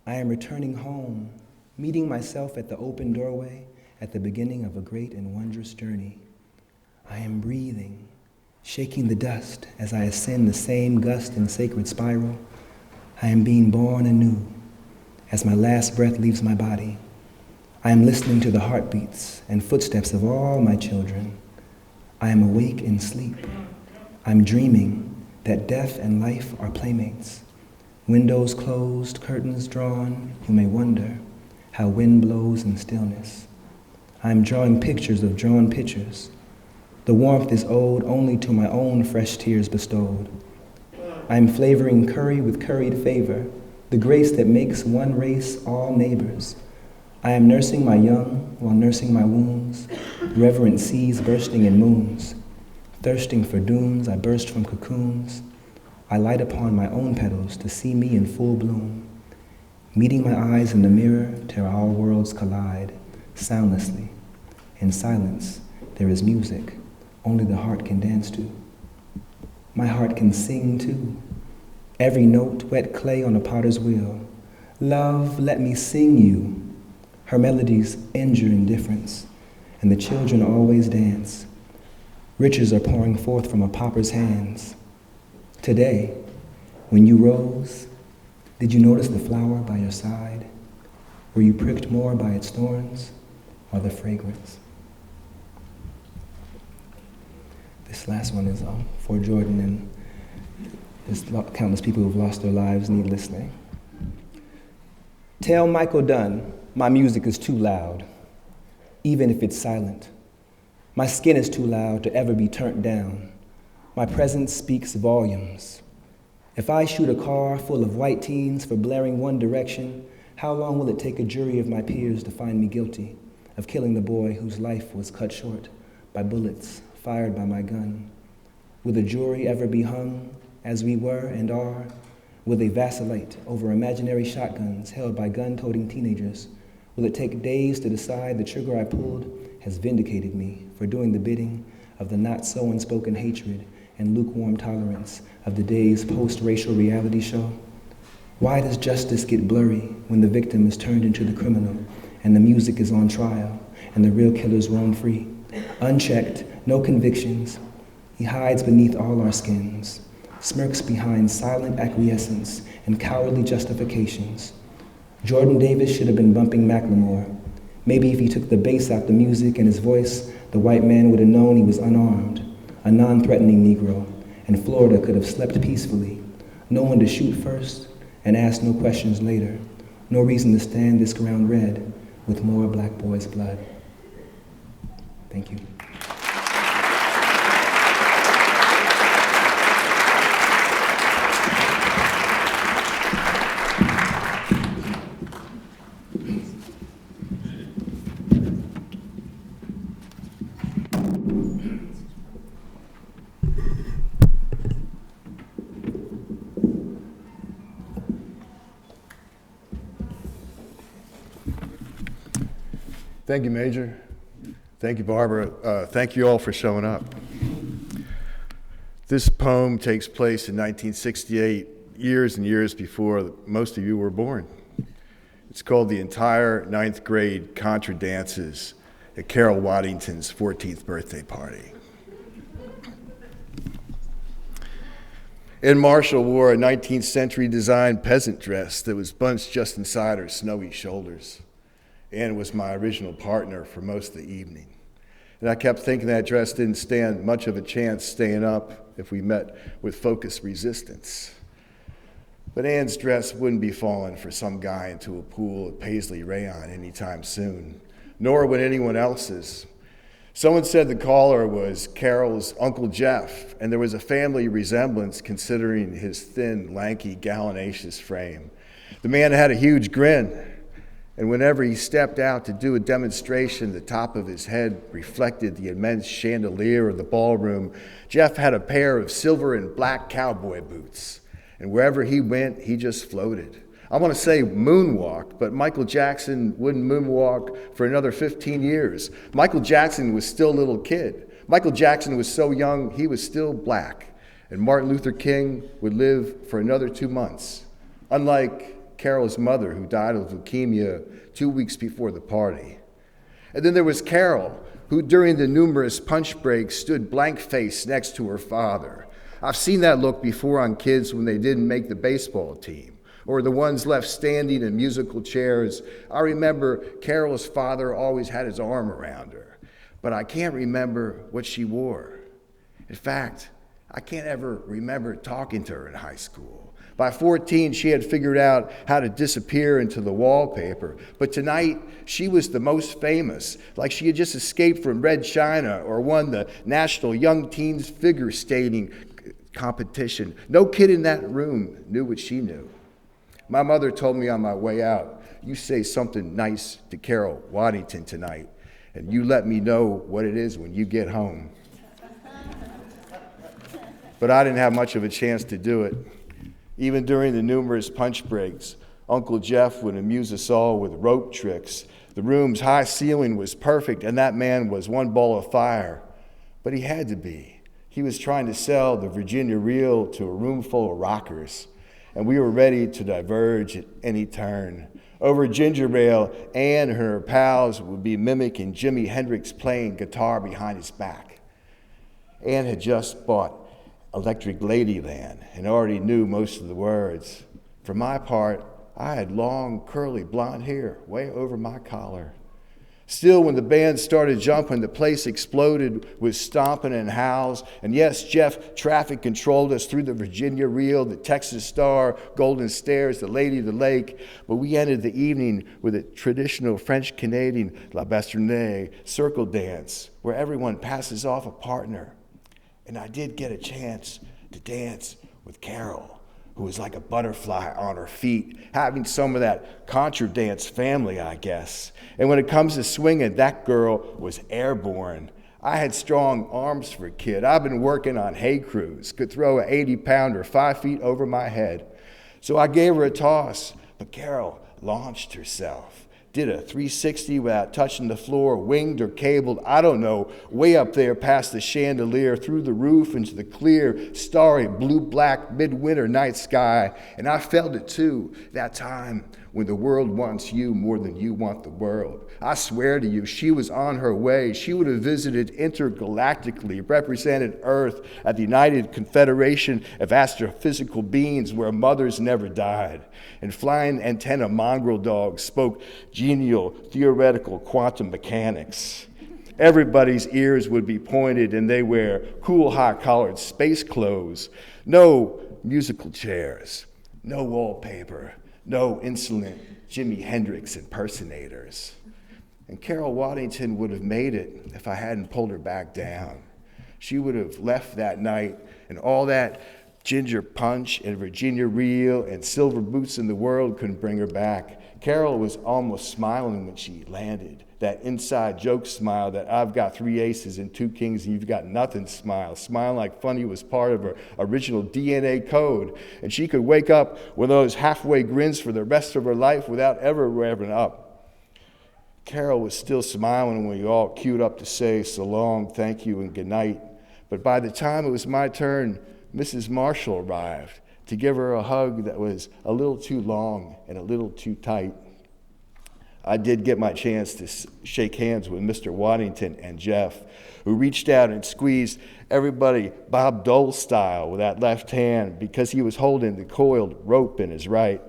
N: I am returning home, meeting myself at the open doorway at the beginning of a great and wondrous journey. I am breathing, shaking the dust as I ascend the same gust and sacred spiral. I am being born anew as my last breath leaves my body. I am listening to the heartbeats and footsteps of all my children. I am awake in sleep. I'm dreaming that death and life are playmates. Windows closed, curtains drawn, you may wonder how wind blows in stillness. I am drawing pictures of drawn pictures. The warmth is owed only to my own fresh tears bestowed. I am flavoring curry with curried favor, the grace that makes one race all neighbors. I am nursing my young while nursing my wounds, reverent seas bursting in moons. Thirsting for dunes, I burst from cocoons. I light upon my own petals to see me in full bloom. Meeting my eyes in the mirror till all worlds collide, soundlessly. In silence, there is music only the heart can dance to. My heart can sing too. Every note, wet clay on a potter's wheel. Love, let me sing you. Her melodies injure indifference, and the children always dance. Riches are pouring forth from a pauper's hands. Today, when you rose, did you notice the flower by your side? Were you pricked more by its thorns or the fragrance? This last one is for Jordan, and there's countless people who've lost their lives needlessly. Tell Michael Dunn my music is too loud, even if it's silent. My skin is too loud to ever be turned down. My presence speaks volumes. If I shoot a car full of white teens for blaring one direction, how long will it take a jury of my peers to find me guilty of killing the boy whose life was cut short by bullets fired by my gun? Will the jury ever be hung, as we were and are? Will they vacillate over imaginary shotguns held by gun-toting teenagers? Will it take days to decide the trigger I pulled has vindicated me for doing the bidding of the not-so-unspoken hatred and lukewarm tolerance of the day's post-racial reality show? Why does justice get blurry when the victim is turned into the criminal and the music is on trial and the real killers roam free? Unchecked, no convictions. He hides beneath all our skins, smirks behind silent acquiescence and cowardly justifications. Jordan Davis should have been bumping Macklemore. Maybe if he took the bass out the music and his voice, the white man would have known he was unarmed, a non-threatening Negro, and Florida could have slept peacefully. No one to shoot first and ask no questions later. No reason to stand this ground red with more black boys' blood. Thank you.
O: Thank you, Major. Thank you, Barbara. Thank you all for showing up. This poem takes place in 1968, years and years before most of you were born. It's called The Entire Ninth Grade Contra Dances at Carol Waddington's 14th birthday party. Ed Marshall wore a 19th century designed peasant dress that was bunched just inside her snowy shoulders. Ann was my original partner for most of the evening. And I kept thinking that dress didn't stand much of a chance staying up if we met with focused resistance. But Ann's dress wouldn't be falling for some guy into a pool of paisley rayon anytime soon, nor would anyone else's. Someone said the caller was Carol's Uncle Jeff, and there was a family resemblance considering his thin, lanky, gallinaceous frame. The man had a huge grin, and whenever he stepped out to do a demonstration, the top of his head reflected the immense chandelier of the ballroom. Jeff had a pair of silver and black cowboy boots, and wherever he went, he just floated. I want to say moonwalk, but Michael Jackson wouldn't moonwalk for another 15 years. Michael Jackson was still a little kid. Michael Jackson was so young, he was still black. And Martin Luther King would live for another 2 months, unlike Carol's mother, who died of leukemia 2 weeks before the party. And then there was Carol, who during the numerous punch breaks stood blank-faced next to her father. I've seen that look before on kids when they didn't make the baseball team, or the ones left standing in musical chairs. I remember Carol's father always had his arm around her, but I can't remember what she wore. In fact, I can't ever remember talking to her in high school. By 14, she had figured out how to disappear into the wallpaper, but tonight she was the most famous, like she had just escaped from Red China or won the National Young Teens Figure Skating competition. No kid in that room knew what she knew. My mother told me on my way out, "You say something nice to Carol Waddington tonight, and you let me know what it is when you get home." But I didn't have much of a chance to do it. Even during the numerous punch breaks, Uncle Jeff would amuse us all with rope tricks. The room's high ceiling was perfect, and that man was one ball of fire. But he had to be. He was trying to sell the Virginia reel to a room full of rockers, and we were ready to diverge at any turn. Over ginger ale, Ann and her pals would be mimicking Jimi Hendrix playing guitar behind his back. Ann had just bought Electric Ladyland and already knew most of the words. For my part, I had long, curly blonde hair way over my collar. Still, when the band started jumping, the place exploded with stomping and howls. And yes, Jeff traffic controlled us through the Virginia Reel, the Texas Star, Golden Stairs, the Lady of the Lake. But we ended the evening with a traditional French-Canadian La Bastonnais circle dance, where everyone passes off a partner. And I did get a chance to dance with Carol, who was like a butterfly on her feet, having some of that contra dance family, I guess. And when it comes to swinging, that girl was airborne. I had strong arms for a kid. I've been working on hay crews, could throw an 80-pounder 5 feet over my head. So I gave her a toss, but Carol launched herself. Did a 360 without touching the floor, winged or cabled, I don't know, way up there past the chandelier, through the roof into the clear, starry, blue-black midwinter night sky. And I felt it too, that time when the world wants you more than you want the world. I swear to you, she was on her way. She would have visited intergalactically, represented Earth at the United Confederation of Astrophysical Beings where mothers never died. And flying antenna mongrel dogs spoke genial, theoretical quantum mechanics. Everybody's ears would be pointed and they wear cool, high-collared space clothes. No musical chairs, no wallpaper, no insolent Jimi Hendrix impersonators. And Carol Waddington would have made it if I hadn't pulled her back down. She would have left that night, and all that ginger punch and Virginia Reel and silver boots in the world couldn't bring her back. Carol was almost smiling when she landed, that inside joke smile that I've got 3 aces and 2 kings and you've got nothing smile, smiling like funny was part of her original DNA code. And she could wake up with those halfway grins for the rest of her life without ever revving up. Carol was still smiling when we all queued up to say so long, thank you, and good night. But by the time it was my turn, Mrs. Marshall arrived to give her a hug that was a little too long and a little too tight. I did get my chance to shake hands with Mr. Waddington and Jeff, who reached out and squeezed everybody Bob Dole style with that left hand because he was holding the coiled rope in his right.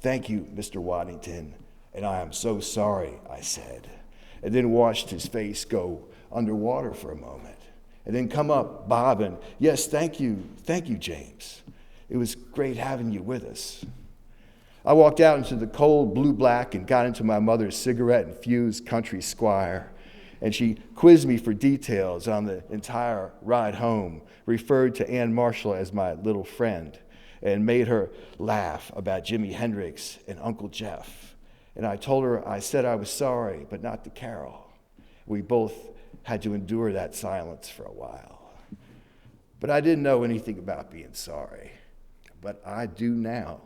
O: Thank you, Mr. Waddington. And I am so sorry, I said, and then watched his face go underwater for a moment, and then come up, bobbing, yes, thank you, James. It was great having you with us. I walked out into the cold blue-black and got into my mother's cigarette-infused country Squire, and she quizzed me for details on the entire ride home, referred to Ann Marshall as my little friend, and made her laugh about Jimi Hendrix and Uncle Jeff. And I told her I said I was sorry, but not to Carol. We both had to endure that silence for a while. But I didn't know anything about being sorry. But I do now.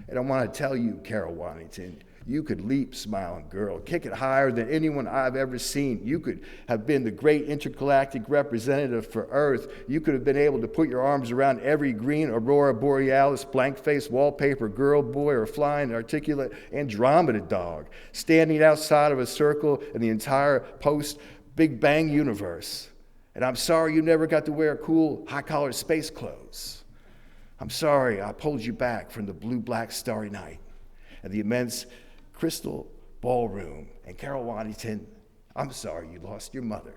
O: And I want to tell you, Carol Waddington, you could leap, smiling girl, kick it higher than anyone I've ever seen. You could have been the great intergalactic representative for Earth. You could have been able to put your arms around every green aurora borealis, blank-faced wallpaper girl, boy, or flying articulate Andromeda dog, standing outside of a circle in the entire post-Big Bang universe. And I'm sorry you never got to wear cool, high-collared space clothes. I'm sorry I pulled you back from the blue-black starry night and the immense crystal ballroom. And Carol Waddington, I'm sorry you lost your mother.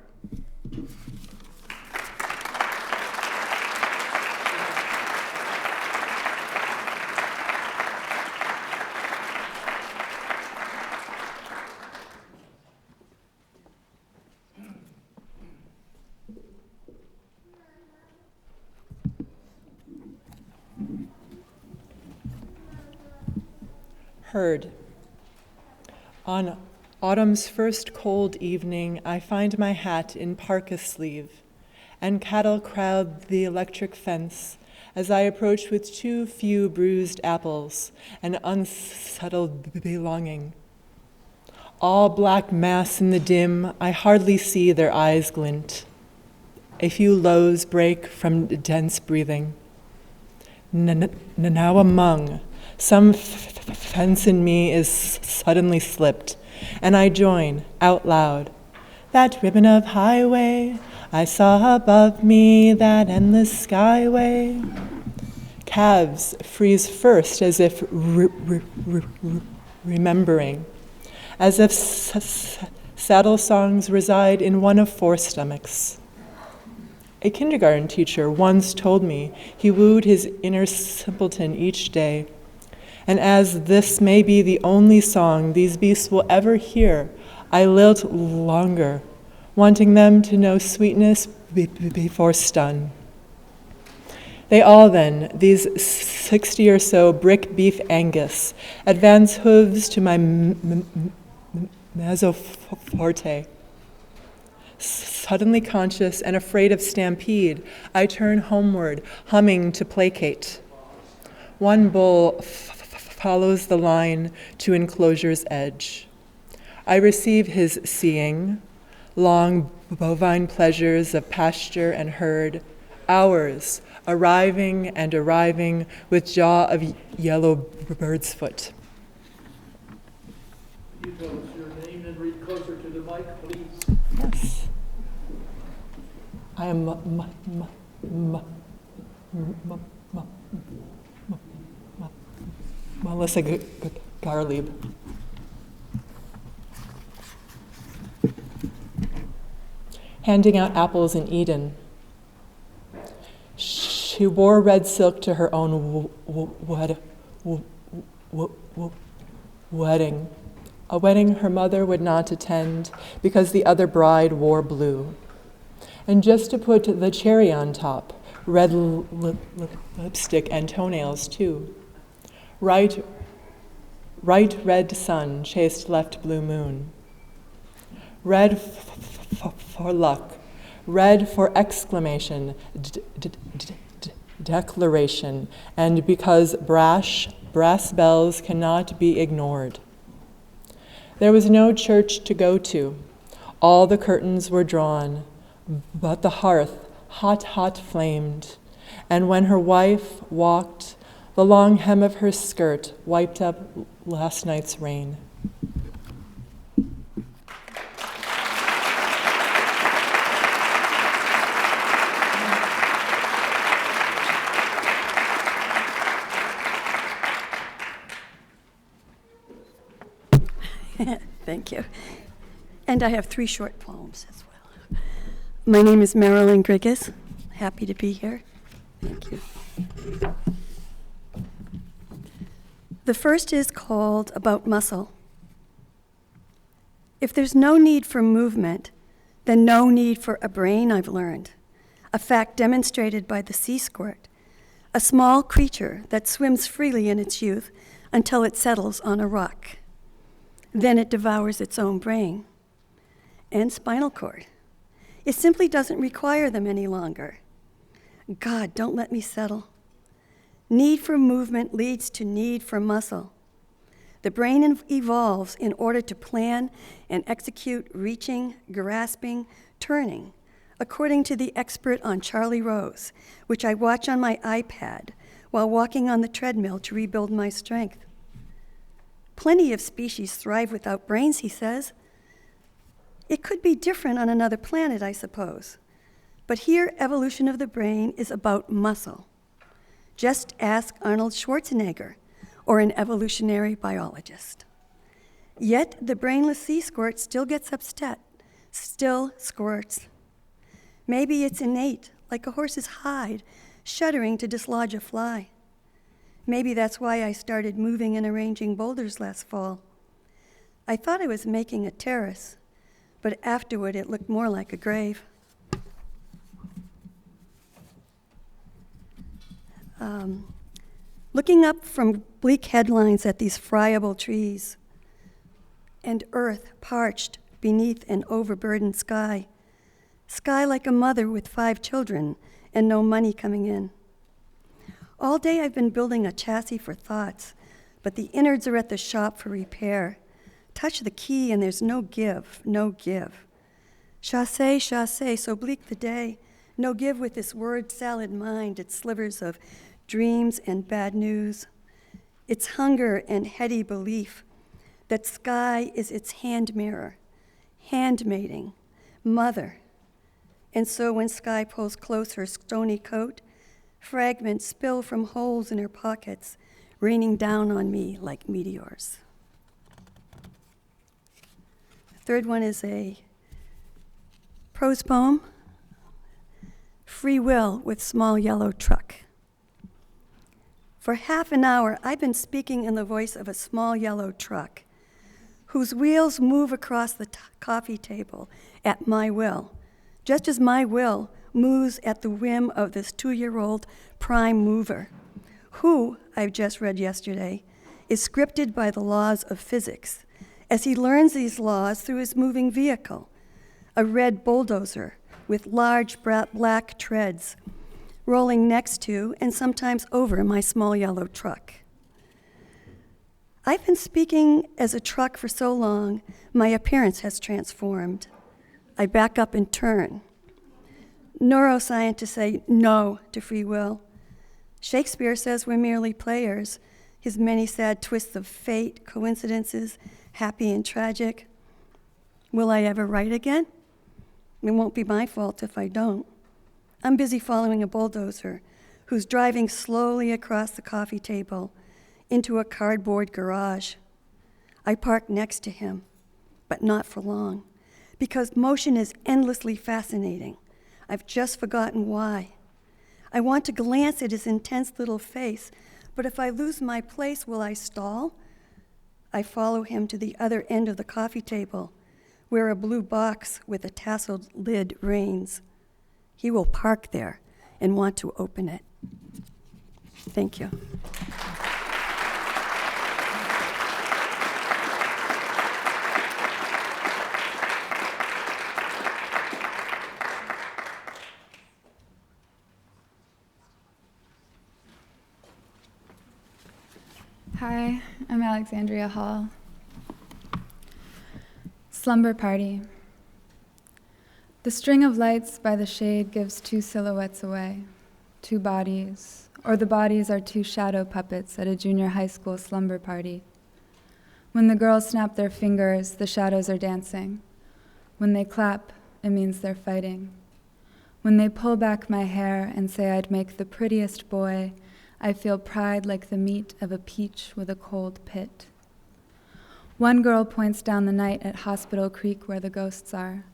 P: Heard. On autumn's first cold evening, I find my hat in parka sleeve, and cattle crowd the electric fence as I approach with too few bruised apples and unsettled belonging. All black mass in the dim, I hardly see their eyes glint. A few lows break from dense breathing. Now among some fence in me is suddenly slipped, and I join, out loud. That ribbon of highway I saw above me, that endless skyway. Calves freeze first as if remembering, as if saddle songs reside in one of four stomachs. A kindergarten teacher once told me he wooed his inner simpleton each day. And as this may be the only song these beasts will ever hear, I lilt longer, wanting them to know sweetness before stun. They all then, these 60 or so brick beef Angus, advance hooves to my mezzoforte. Suddenly conscious and afraid of stampede, I turn homeward, humming to placate. One bull follows the line to enclosure's edge. I receive his seeing, long bovine pleasures of pasture and herd, hours arriving and arriving with jaw of yellow bird's foot.
Q: Can you tell us your name and read closer to the mic, please?
P: Yes. I am Malisa Garlieb. Handing out apples in Eden. She wore red silk to her own wedding, a wedding her mother would not attend because the other bride wore blue. And just to put the cherry on top, red lipstick and toenails too. Right red sun chased left blue moon. Red for luck, red for exclamation, declaration, and because brass bells cannot be ignored. There was no church to go to. All the curtains were drawn, but the hearth, hot flamed, and when her wife walked, the long hem of her skirt wiped up last night's rain.
R: Thank you. And I have 3 short poems as well. My name is Marylen Grigas. Happy to be here. Thank you. The first is called About Muscle. If there's no need for movement, then no need for a brain, I've learned. A fact demonstrated by the sea squirt, a small creature that swims freely in its youth until it settles on a rock. Then it devours its own brain and spinal cord. It simply doesn't require them any longer. God, don't let me settle. Need for movement leads to need for muscle. The brain evolves in order to plan and execute reaching, grasping, turning, according to the expert on Charlie Rose, which I watch on my iPad while walking on the treadmill to rebuild my strength. Plenty of species thrive without brains, he says. It could be different on another planet, I suppose. But here, evolution of the brain is about muscle. Just ask Arnold Schwarzenegger or an evolutionary biologist. Yet the brainless sea squirt still gets upset, still squirts. Maybe it's innate, like a horse's hide, shuddering to dislodge a fly. Maybe that's why I started moving and arranging boulders last fall. I thought I was making a terrace, but afterward it looked more like a grave. Looking up from bleak headlines at these friable trees and earth parched beneath an overburdened sky, sky like a mother with 5 children and no money coming in. All day I've been building a chassis for thoughts, but the innards are at the shop for repair. Touch the key and there's no give, no give. Chassé, chassé, so bleak the day, no give with this word salad mind, its slivers of dreams and bad news, its hunger and heady belief that sky is its hand mirror, handmaiding, mother. And so when sky pulls close her stony coat, fragments spill from holes in her pockets, raining down on me like meteors. The third one is a prose poem, Free Will with Small Yellow Truck. For half an hour, I've been speaking in the voice of a small yellow truck whose wheels move across the coffee table at my will, just as my will moves at the whim of this 2-year-old prime mover, who, I've just read yesterday, is scripted by the laws of physics, as he learns these laws through his moving vehicle, a red bulldozer with large black treads, rolling next to and sometimes over my small yellow truck. I've been speaking as a truck for so long, my appearance has transformed. I back up and turn. Neuroscientists say no to free will. Shakespeare says we're merely players, his many sad twists of fate, coincidences, happy and tragic. Will I ever write again? It won't be my fault if I don't. I'm busy following a bulldozer who's driving slowly across the coffee table into a cardboard garage. I park next to him, but not for long, because motion is endlessly fascinating. I've just forgotten why. I want to glance at his intense little face, but if I lose my place, will I stall? I follow him to the other end of the coffee table, where a blue box with a tasseled lid reigns. He will park there and want to open it. Thank you.
S: Hi, I'm Alexandria Hall. Slumber Party. The string of lights by the shade gives 2 silhouettes away, 2 bodies, or the bodies are 2 shadow puppets at a junior high school slumber party. When the girls snap their fingers, the shadows are dancing. When they clap, it means they're fighting. When they pull back my hair and say I'd make the prettiest boy, I feel pride like the meat of a peach with a cold pit. One girl points down the night at Hospital Creek where the ghosts are.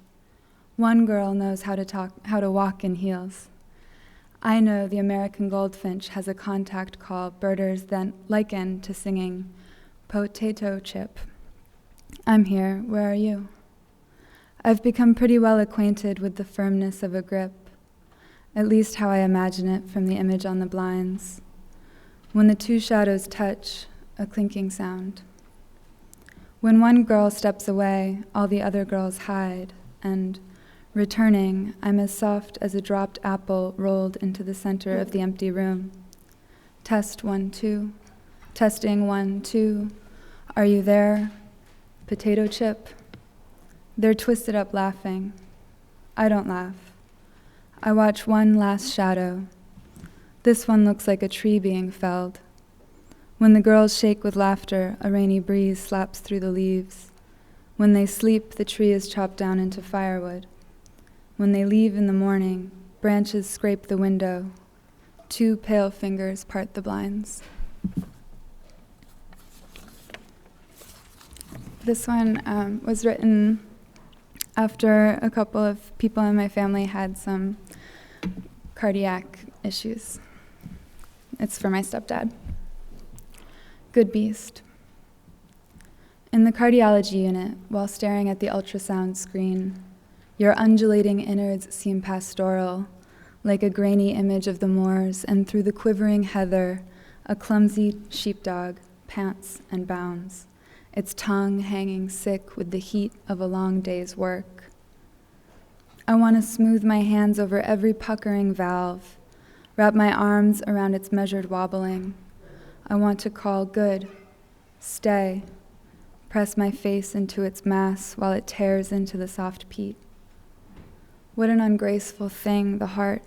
S: One girl knows how to walk in heels. I know the American goldfinch has a contact call birders then liken to singing potato chip. I'm here, where are you? I've become pretty well acquainted with the firmness of a grip, at least how I imagine it from the image on the blinds. When the two shadows touch, a clinking sound. When one girl steps away, all the other girls hide, and returning, I'm as soft as a dropped apple rolled into the center of the empty room. Test 1, 2. Testing 1, 2. Are you there? Potato chip. They're twisted up laughing. I don't laugh. I watch one last shadow. This one looks like a tree being felled. When the girls shake with laughter, a rainy breeze slaps through the leaves. When they sleep, the tree is chopped down into firewood. When they leave in the morning, branches scrape the window. Two pale fingers part the blinds. This one was written after a couple of people in my family had some cardiac issues. It's for my stepdad. Good beast. In the cardiology unit, while staring at the ultrasound screen, your undulating innards seem pastoral, like a grainy image of the moors, and through the quivering heather, a clumsy sheepdog pants and bounds, its tongue hanging sick with the heat of a long day's work. I want to smooth my hands over every puckering valve, wrap my arms around its measured wobbling. I want to call good, stay, press my face into its mass while it tears into the soft peat. What an ungraceful thing, the heart.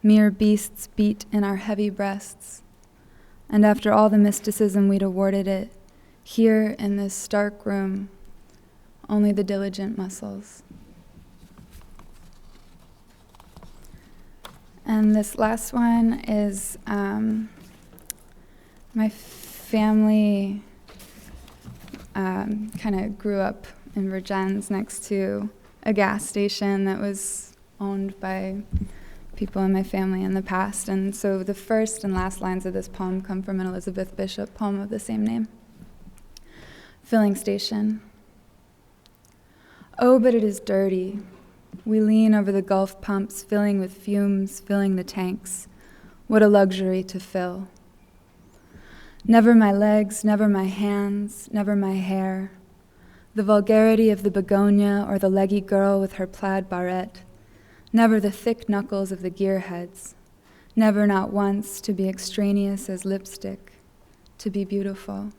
S: Mere beasts beat in our heavy breasts. And after all the mysticism we'd awarded it, here in this stark room, only the diligent muscles. And this last one is my family kind of grew up in Vergennes next to a gas station that was owned by people in my family in the past. And so the first and last lines of this poem come from an Elizabeth Bishop poem of the same name. Filling station. Oh, but it is dirty. We lean over the Gulf pumps, filling with fumes, filling the tanks. What a luxury to fill. Never my legs, never my hands, never my hair. The vulgarity of the begonia or the leggy girl with her plaid barrette. Never the thick knuckles of the gearheads. Never, not once, to be extraneous as lipstick, to be beautiful.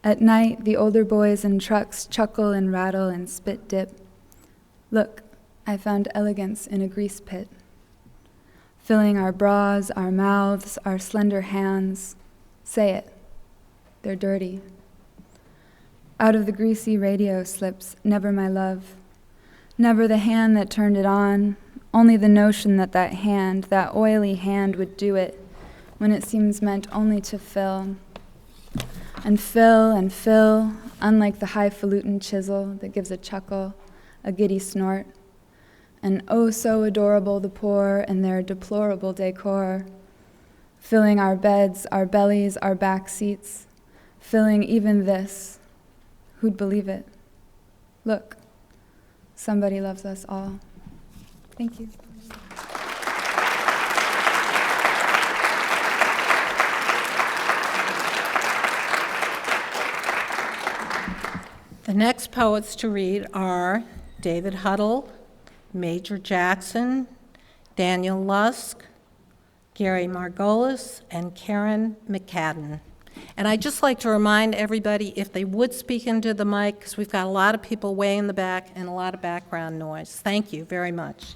S: At night, the older boys in trucks chuckle and rattle and spit dip. Look, I found elegance in a grease pit. Filling our bras, our mouths, our slender hands. Say it. They're dirty. Out of the greasy radio slips, never my love. Never the hand that turned it on, only the notion that that hand, that oily hand, would do it when it seems meant only to fill. And fill, unlike the highfalutin chisel that gives a chuckle, a giddy snort. And oh, so adorable the poor and their deplorable decor, filling our beds, our bellies, our back seats, filling even this. Who'd believe it? Look, somebody loves us all. Thank you.
H: The next poets to read are David Huddle, Major Jackson, Daniel Lusk, Gary Margolis, and Karen McCadden. And I'd just like to remind everybody if they would speak into the mic, because we've got a lot of people way in the back and a lot of background noise. Thank you very much.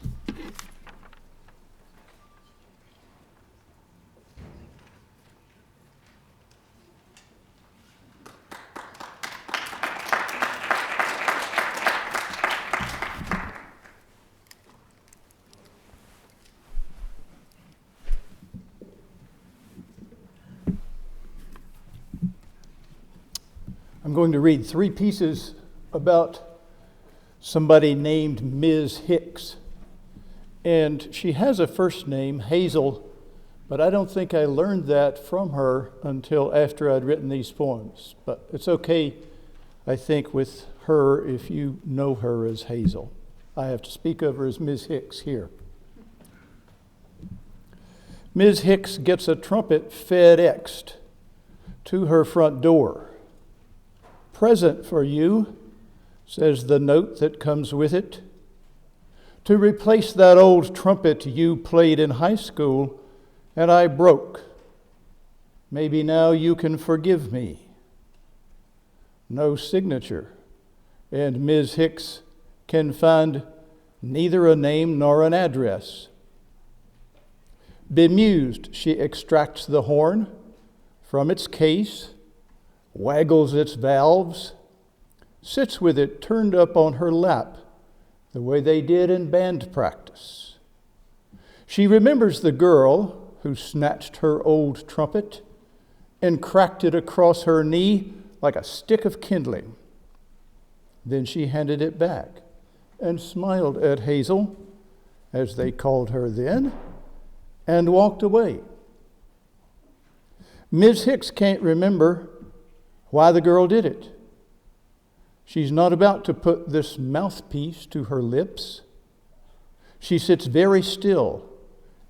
T: I'm going to read 3 pieces about somebody named Ms. Hicks. And she has a first name, Hazel, but I don't think I learned that from her until after I'd written these poems. But it's okay, I think, with her if you know her as Hazel. I have to speak of her as Ms. Hicks here. Ms. Hicks gets a trumpet FedExed to her front door. "Present for you," says the note that comes with it, "to replace that old trumpet you played in high school and I broke. Maybe now you can forgive me." No signature, and Ms. Hicks can find neither a name nor an address. Bemused, she extracts the horn from its case, waggles its valves, sits with it turned up on her lap, the way they did in band practice. She remembers the girl who snatched her old trumpet and cracked it across her knee like a stick of kindling. Then she handed it back and smiled at Hazel, as they called her then, and walked away. Ms. Hicks can't remember why the girl did it. She's not about to put this mouthpiece to her lips. She sits very still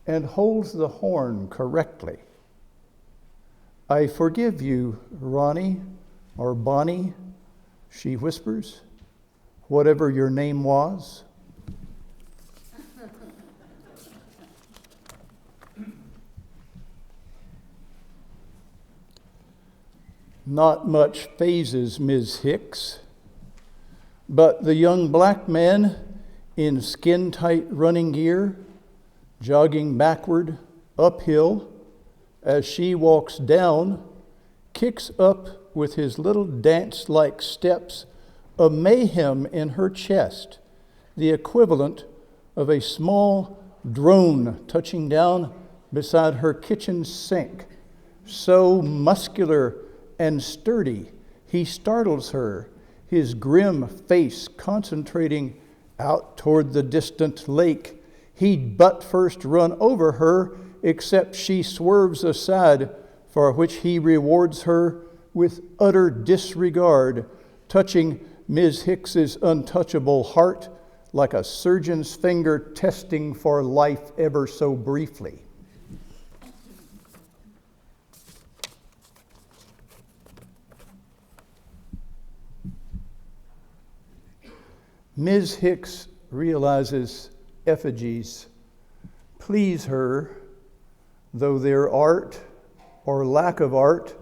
T: and holds the horn correctly. "I forgive you, Ronnie, or Bonnie," she whispers, "whatever your name was." Not much phases Ms. Hicks, but the young black man in skin-tight running gear, jogging backward, uphill, as she walks down, kicks up with his little dance-like steps a mayhem in her chest, the equivalent of a small drone touching down beside her kitchen sink. So muscular and sturdy, he startles her, his grim face concentrating out toward the distant lake. He'd but first run over her, except she swerves aside, for which he rewards her with utter disregard, touching Ms. Hicks's untouchable heart like a surgeon's finger testing for life ever so briefly. Ms. Hicks realizes effigies please her, though their art or lack of art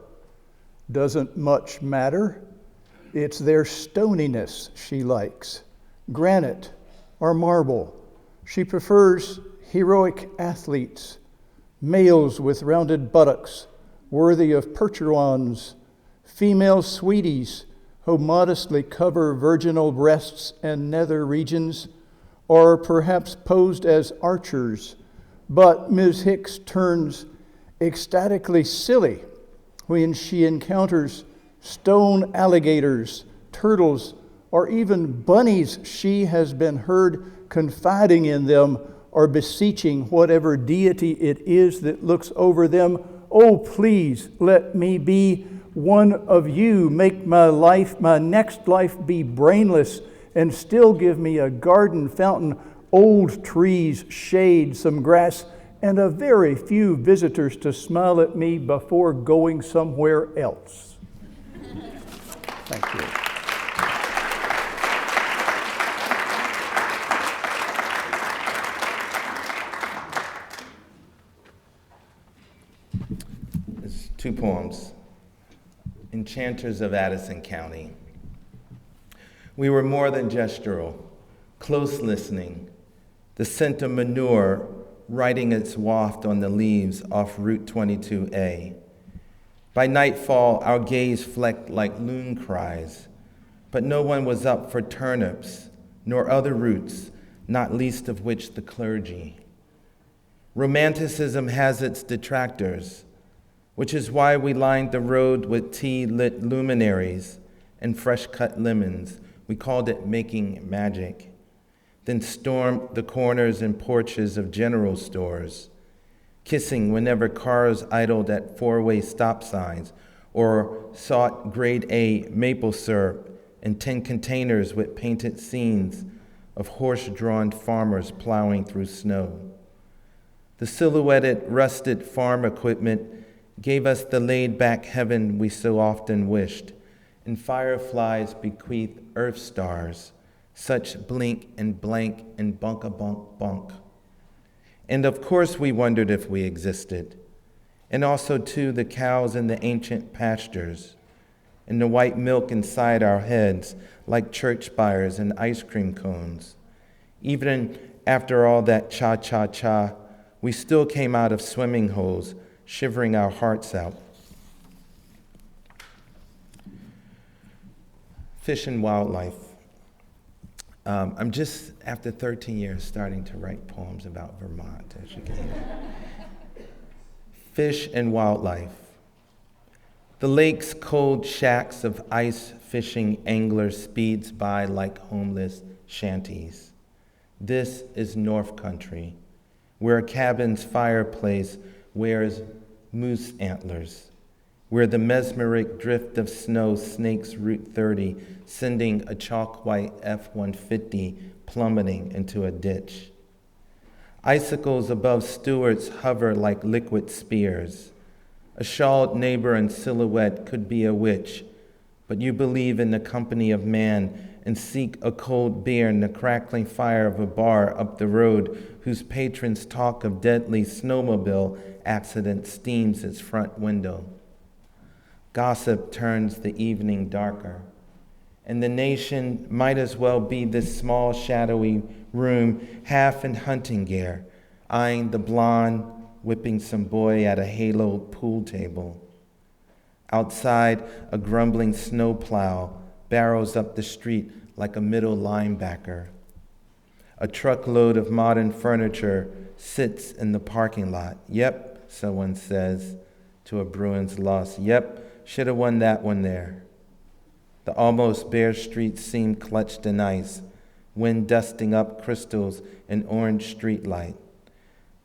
T: doesn't much matter. It's their stoniness she likes, granite or marble. She prefers heroic athletes, males with rounded buttocks, worthy of Percherons, female sweeties who modestly cover virginal breasts and nether regions, or perhaps posed as archers. But Ms. Hicks turns ecstatically silly when she encounters stone alligators, turtles, or even bunnies she has been heard confiding in them or beseeching whatever deity it is that looks over them. "Oh, please let me be one of you, make my life, my next life be brainless and still give me a garden fountain, old trees, shade, some grass, and a very few visitors to smile at me before going somewhere else." Thank you.
B: There's 2 poems. Enchanters of Addison County. We were more than gestural, close listening, the scent of manure riding its waft on the leaves off Route 22A. By nightfall, our gaze flecked like loon cries, but no one was up for turnips, nor other roots, not least of which the clergy. Romanticism has its detractors, which is why we lined the road with tea-lit luminaries and fresh-cut lemons. We called it making magic. Then stormed the corners and porches of general stores, kissing whenever cars idled at four-way stop signs, or sought grade A maple syrup in tin containers with painted scenes of horse-drawn farmers plowing through snow. The silhouetted, rusted farm equipment gave us the laid-back heaven we so often wished, and fireflies bequeathed earth stars, such blink and blank and bunk-a-bunk-bunk. And of course we wondered if we existed, and also too the cows in the ancient pastures, and the white milk inside our heads like church spires and ice cream cones. Even after all that cha-cha-cha, we still came out of swimming holes, shivering our hearts out. Fish and wildlife. I'm just, after 13 years, starting to write poems about Vermont, as you can hear. Fish and wildlife. The lake's cold shacks of ice fishing anglers speeds by like homeless shanties. This is North Country, where a cabin's fireplace wears moose antlers, where the mesmeric drift of snow snakes Route 30, sending a chalk-white F-150 plummeting into a ditch. Icicles above Stewart's hover like liquid spears. A shawled neighbor in silhouette could be a witch, but you believe in the company of man and seek a cold beer in the crackling fire of a bar up the road whose patrons talk of deadly snowmobile accident steams its front window. Gossip turns the evening darker, and the nation might as well be this small, shadowy room, half in hunting gear, eyeing the blonde whipping some boy at a haloed pool table. Outside, a grumbling snowplow barrels up the street like a middle linebacker. A truckload of modern furniture sits in the parking lot. Yep, someone says to a Bruins loss. Yep, should have won that one there. The almost bare streets seem clutched in ice, wind dusting up crystals in orange streetlight.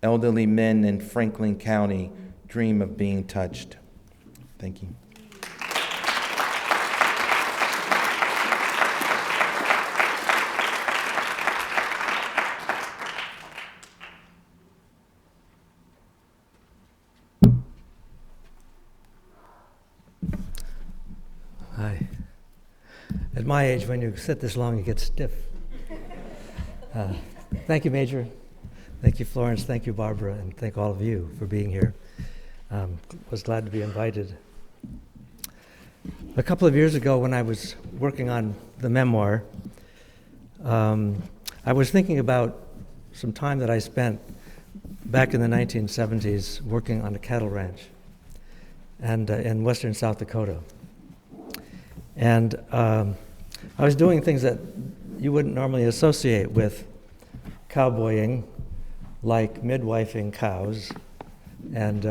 B: Elderly men in Franklin County dream of being touched. Thank you.
U: Hi. At my age, when you sit this long, you get stiff. Thank you, Major. Thank you, Florence. Thank you, Barbara. And thank all of you for being here. Was glad to be invited. A couple of years ago, when I was working on the memoir, I was thinking about some time that I spent back in the 1970s working on a cattle ranch and in western South Dakota. And I was doing things that you wouldn't normally associate with cowboying, like midwifing cows, and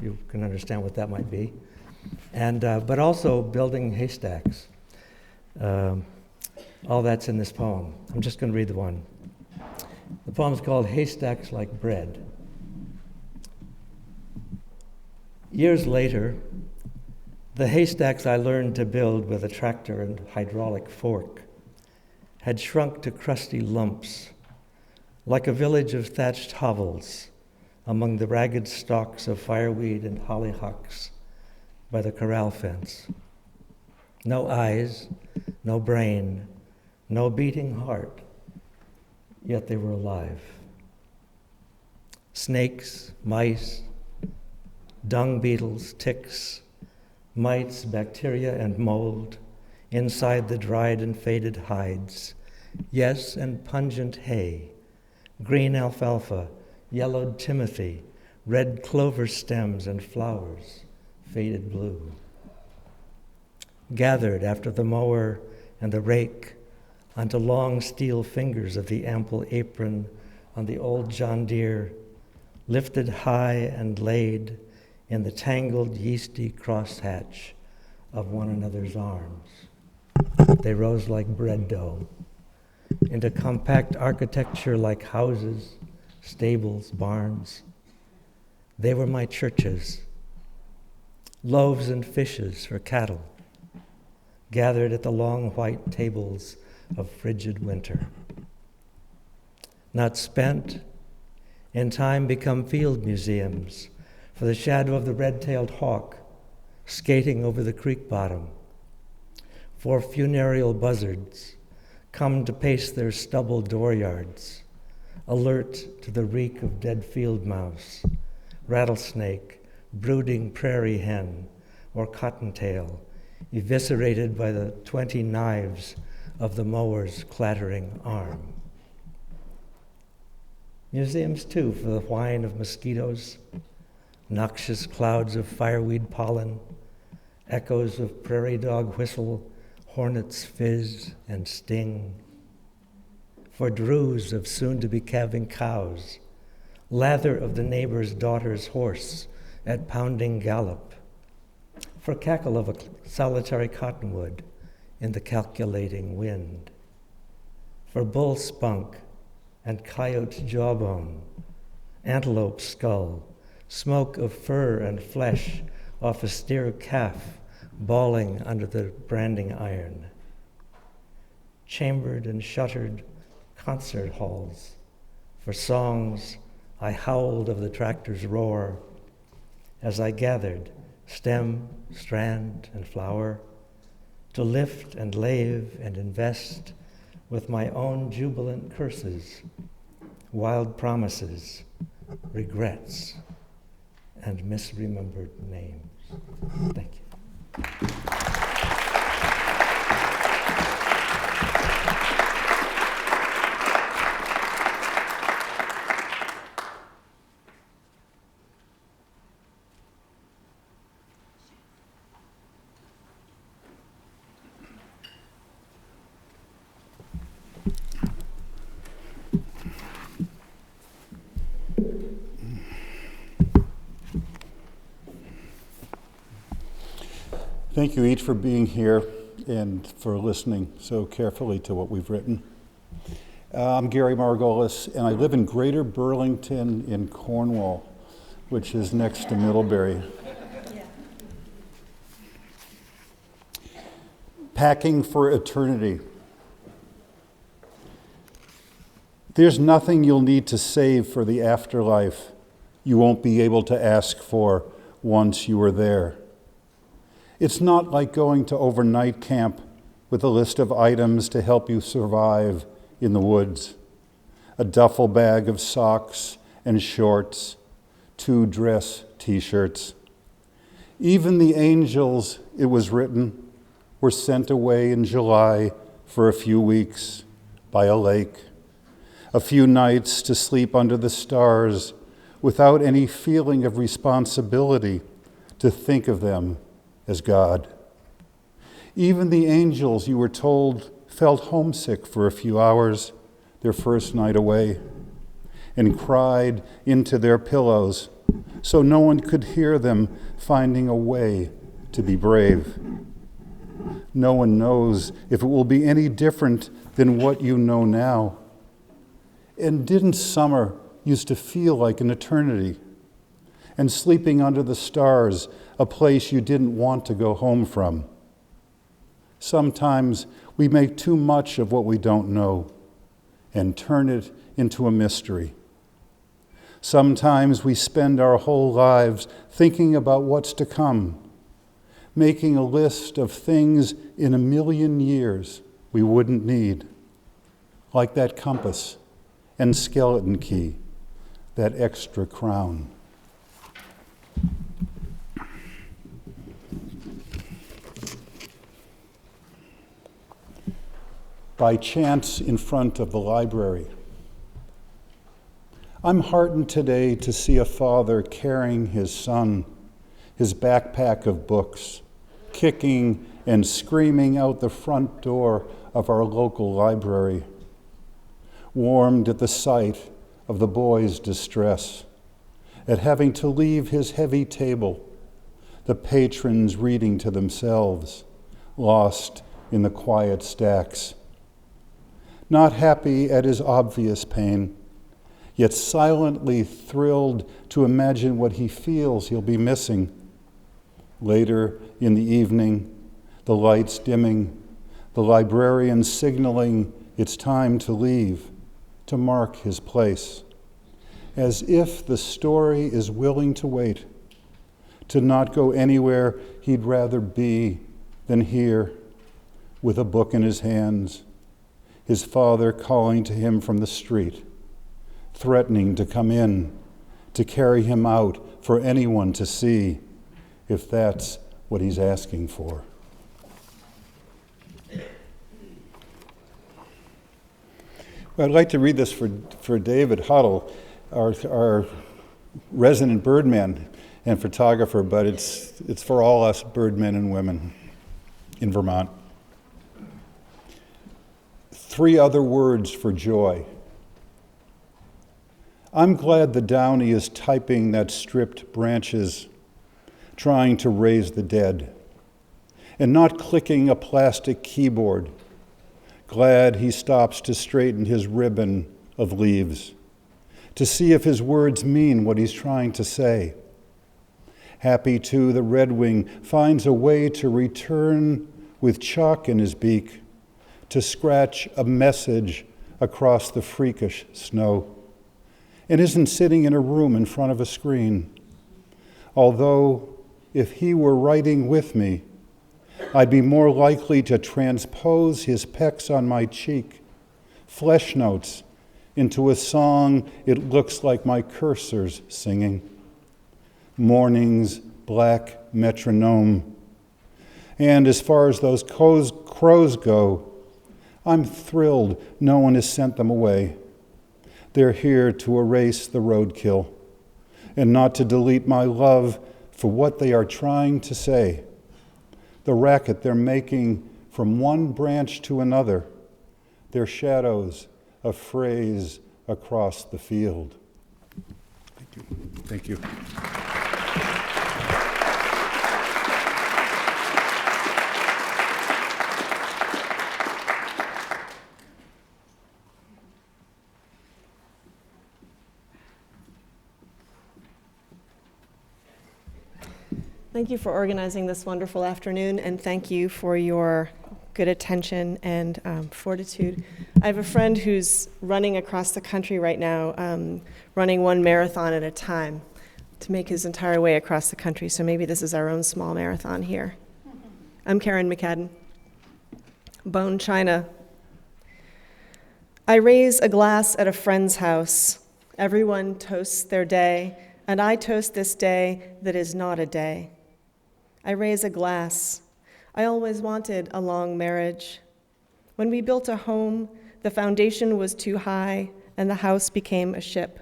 U: you can understand what that might be, and but also building haystacks. All that's in this poem. I'm just going to read the one. The poem's called Haystacks Like Bread. Years later, the haystacks I learned to build with a tractor and hydraulic fork had shrunk to crusty lumps, like a village of thatched hovels among the ragged stalks of fireweed and hollyhocks by the corral fence. No eyes, no brain, no beating heart, yet they were alive. Snakes, mice, dung beetles, ticks, mites, bacteria, and mold inside the dried and faded hides. Yes, and pungent hay, green alfalfa, yellowed timothy, red clover stems and flowers, faded blue. Gathered after the mower and the rake onto long steel fingers of the ample apron on the old John Deere, lifted high and laid in the tangled yeasty crosshatch of one another's arms. They rose like bread dough into compact architecture like houses, stables, barns. They were my churches, loaves and fishes for cattle, gathered at the long white tables of frigid winter. Not spent, in time become field museums for the shadow of the red-tailed hawk skating over the creek bottom, for funereal buzzards come to pace their stubble dooryards, alert to the reek of dead field mouse, rattlesnake, brooding prairie hen, or cottontail, eviscerated by the 20 knives of the mower's clattering arm. Museums, too, for the whine of mosquitoes, noxious clouds of fireweed pollen, echoes of prairie dog whistle, hornets fizz and sting. For drews of soon-to-be calving cows, lather of the neighbor's daughter's horse at pounding gallop. For cackle of a solitary cottonwood in the calculating wind. For bull spunk and coyote jawbone, antelope skull, smoke of fur and flesh off a steer calf bawling under the branding iron. Chambered and shuttered concert halls, for songs I howled of the tractor's roar as I gathered stem, strand, and flower to lift and lave and invest with my own jubilant curses, wild promises, regrets, and misremembered names. Thank you.
A: Thank you each for being here and for listening so carefully to what we've written. I'm Gary Margolis, and I live in Greater Burlington in Cornwall, which is next to Middlebury. Packing for eternity. There's nothing you'll need to save for the afterlife you won't be able to ask for once you are there. It's not like going to overnight camp with a list of items to help you survive in the woods. A duffel bag of socks and shorts, 2 dress t-shirts. Even the angels, it was written, were sent away in July for a few weeks by a lake. A few nights to sleep under the stars without any feeling of responsibility to think of them as God. Even the angels, you were told, felt homesick for a few hours, their first night away, and cried into their pillows so no one could hear them finding a way to be brave. No one knows if it will be any different than what you know now. And didn't summer used to feel like an eternity? And sleeping under the stars, a place you didn't want to go home from. Sometimes we make too much of what we don't know and turn it into a mystery. Sometimes we spend our whole lives thinking about what's to come, making a list of things in a million years we wouldn't need, like that compass and skeleton key, that extra crown. By chance in front of the library. I'm heartened today to see a father carrying his son, his backpack of books, kicking and screaming out the front door of our local library, warmed at the sight of the boy's distress, at having to leave his heavy table the patrons reading to themselves, lost in the quiet stacks. Not happy at his obvious pain, yet silently thrilled to imagine what he feels he'll be missing. Later in the evening, the lights dimming, the librarian signaling it's time to leave, to mark his place, as if the story is willing to wait, to not go anywhere he'd rather be than here, with a book in his hands, his father calling to him from the street, threatening to come in, to carry him out for anyone to see, if that's what he's asking for. Well, I'd like to read this for David Huddle, our resident birdman and photographer, but it's for all us birdmen and women in Vermont. 3 other words for joy. I'm glad the Downy is typing that stripped branches, trying to raise the dead, and not clicking a plastic keyboard. Glad he stops to straighten his ribbon of leaves, to see if his words mean what he's trying to say. Happy, too, the redwing finds a way to return with chalk in his beak, to scratch a message across the freakish snow, and isn't sitting in a room in front of a screen. Although, if he were writing with me, I'd be more likely to transpose his pecks on my cheek, flesh notes, into a song it looks like my cursor's singing. Morning's black metronome. And as far as those crows go, I'm thrilled no one has sent them away. They're here to erase the roadkill and not to delete my love for what they are trying to say. The racket they're making from one branch to another, their shadows, a phrase across the field. Thank you. Thank you.
C: Thank you for organizing this wonderful afternoon, and thank you for your good attention and fortitude. I have a friend who's running across the country right now, running one marathon at a time to make his entire way across the country, so maybe this is our own small marathon here. I'm Karen McCadden. Bone china. I raise a glass at a friend's house. Everyone toasts their day, and I toast this day that is not a day. I raise a glass. I always wanted a long marriage. When we built a home, the foundation was too high, and the house became a ship.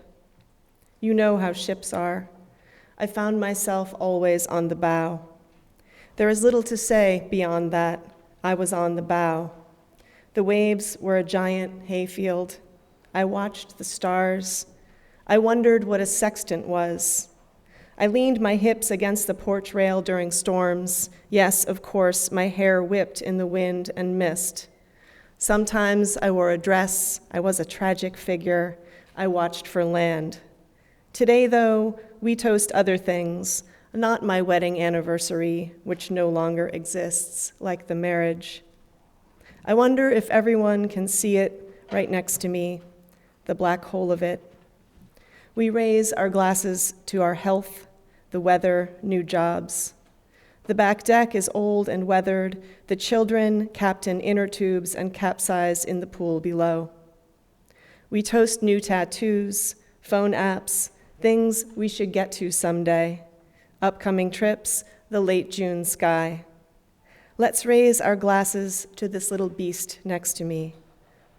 C: You know how ships are. I found myself always on the bow. There is little to say beyond that. I was on the bow. The waves were a giant hayfield. I watched the stars. I wondered what a sextant was. I leaned my hips against the porch rail during storms. Yes, of course, my hair whipped in the wind and mist. Sometimes I wore a dress. I was a tragic figure. I watched for land. Today, though, we toast other things, not my wedding anniversary, which no longer exists, like the marriage. I wonder if everyone can see it right next to me, the black hole of it. We raise our glasses to our health, the weather, new jobs. The back deck is old and weathered. The children capped in inner tubes and capsize in the pool below. We toast new tattoos, phone apps, things we should get to someday. Upcoming trips, the late June sky. Let's raise our glasses to this little beast next to me,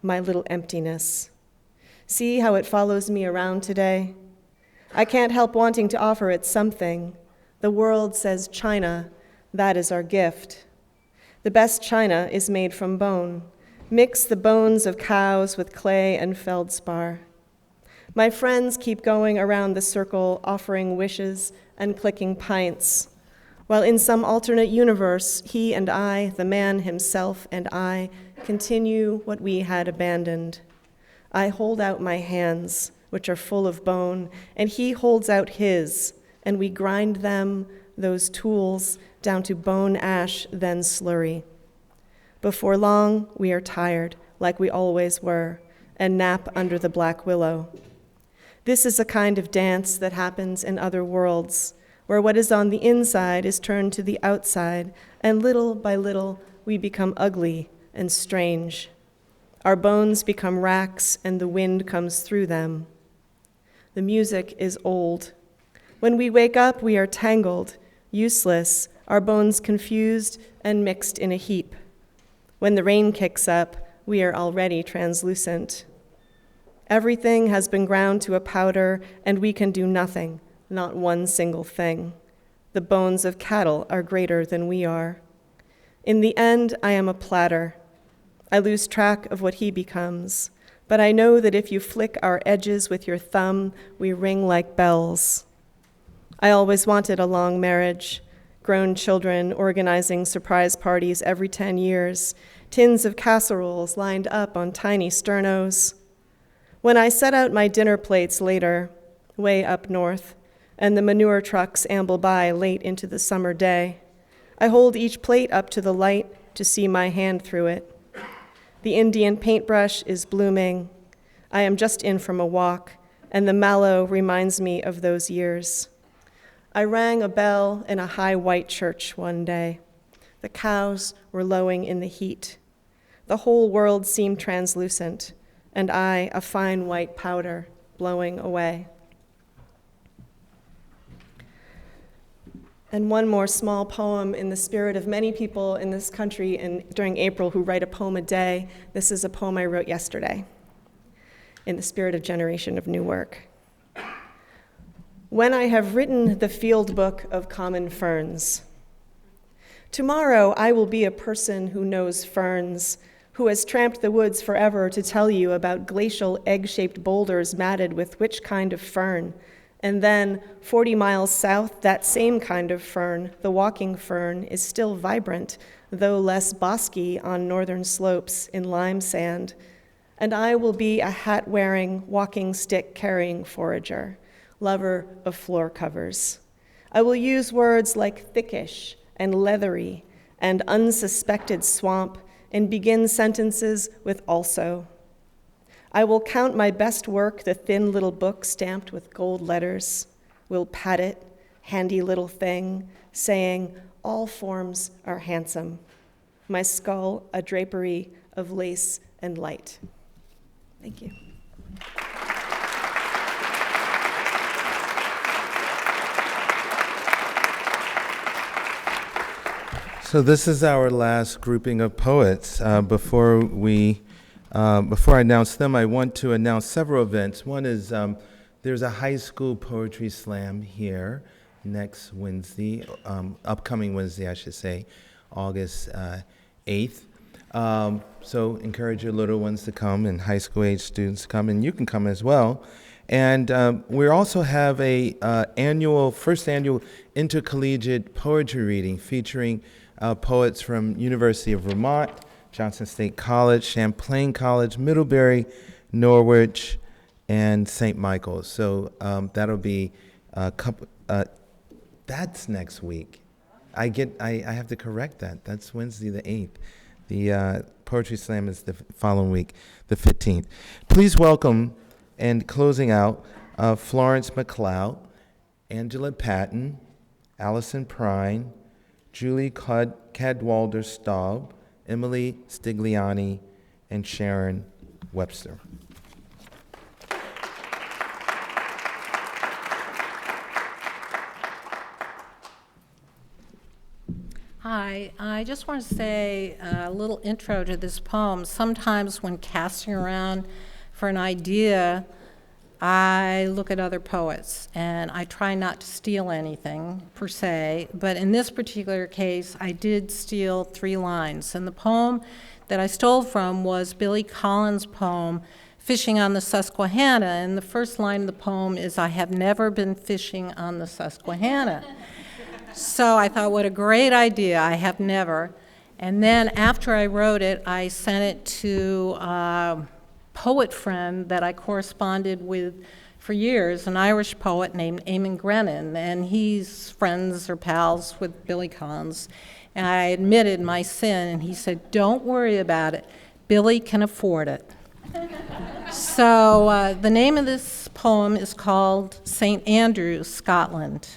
C: my little emptiness. See how it follows me around today? I can't help wanting to offer it something. The world says china, that is our gift. The best china is made from bone. Mix the bones of cows with clay and feldspar. My friends keep going around the circle, offering wishes and clicking pints. while in some alternate universe, he and I, the man himself and I, continue what we had abandoned. I hold out my hands, which are full of bone, and he holds out his, and we grind them, those tools, down to bone ash, then slurry. Before long, we are tired, like we always were, and nap under the black willow. This is a kind of dance that happens in other worlds, where what is on the inside is turned to the outside, and little by little, we become ugly and strange. Our bones become racks, and the wind comes through them. The music is old. When we wake up, we are tangled, useless, our bones confused and mixed in a heap. When the rain kicks up, we are already translucent. Everything has been ground to a powder, and we can do nothing, not one single thing. The bones of cattle are greater than we are. In the end, I am a platter. I lose track of what he becomes, but I know that if you flick our edges with your thumb, we ring like bells. I always wanted a long marriage, grown children organizing surprise parties every 10 years, tins of casseroles lined up on tiny sternos. When I set out my dinner plates later, way up north, and the manure trucks amble by late into the summer day, I hold each plate up to the light to see my hand through it. The Indian paintbrush is blooming. I am just in from a walk, and the mallow reminds me of those years. I rang a bell in a high white church one day. The cows were lowing in the heat. The whole world seemed translucent, and I, a fine white powder, blowing away. And one more small poem in the spirit of many people in this country during April who write a poem a day. This is a poem I wrote yesterday in the spirit of generation of new work. When I have written the field book of common ferns, tomorrow I will be a person who knows ferns, who has tramped the woods forever to tell you about glacial egg-shaped boulders matted with which kind of fern. And then, 40 miles south, that same kind of fern, the walking fern, is still vibrant, though less bosky on northern slopes in lime sand. And I will be a hat-wearing, walking stick-carrying forager, lover of floor covers. I will use words like thickish and leathery and unsuspected swamp and begin sentences with also. I will count my best work, the thin little book stamped with gold letters. We'll pat it, handy little thing, saying, all forms are handsome. My skull, a drapery of lace and light. Thank you.
B: So this is our last grouping of poets. Before I announce them, I want to announce several events. One is there's a high school poetry slam here next Wednesday, upcoming Wednesday, I should say, August 8th. So encourage your little ones to come and high school age students to come, and you can come as well. And we also have a first annual intercollegiate poetry reading featuring poets from University of Vermont, Johnson State College, Champlain College, Middlebury, Norwich, and St. Michael's. So that'll be a couple. That's next week. I have to correct that. That's Wednesday the 8th. The poetry slam is the following week, the 15th. Please welcome, and closing out, Florence McCloud, Angela Patton, Allison Prine, Julie Cadwalder-Staub, Emily Stigliani, and Sharon Webster.
H: Hi, I just want to say a little intro to this poem. Sometimes when casting around for an idea, I look at other poets, and I try not to steal anything, per se, but in this particular case, I did steal 3 lines. And the poem that I stole from was Billy Collins' poem, Fishing on the Susquehanna, and the first line of the poem is, I have never been fishing on the Susquehanna. So I thought, what a great idea. I have never. And then after I wrote it, I sent it to a poet friend that I corresponded with for years, an Irish poet named Eamon Grennan, and he's friends or pals with Billy Collins. And I admitted my sin, and he said, don't worry about it. Billy can afford it. So the name of this poem is called St. Andrews, Scotland.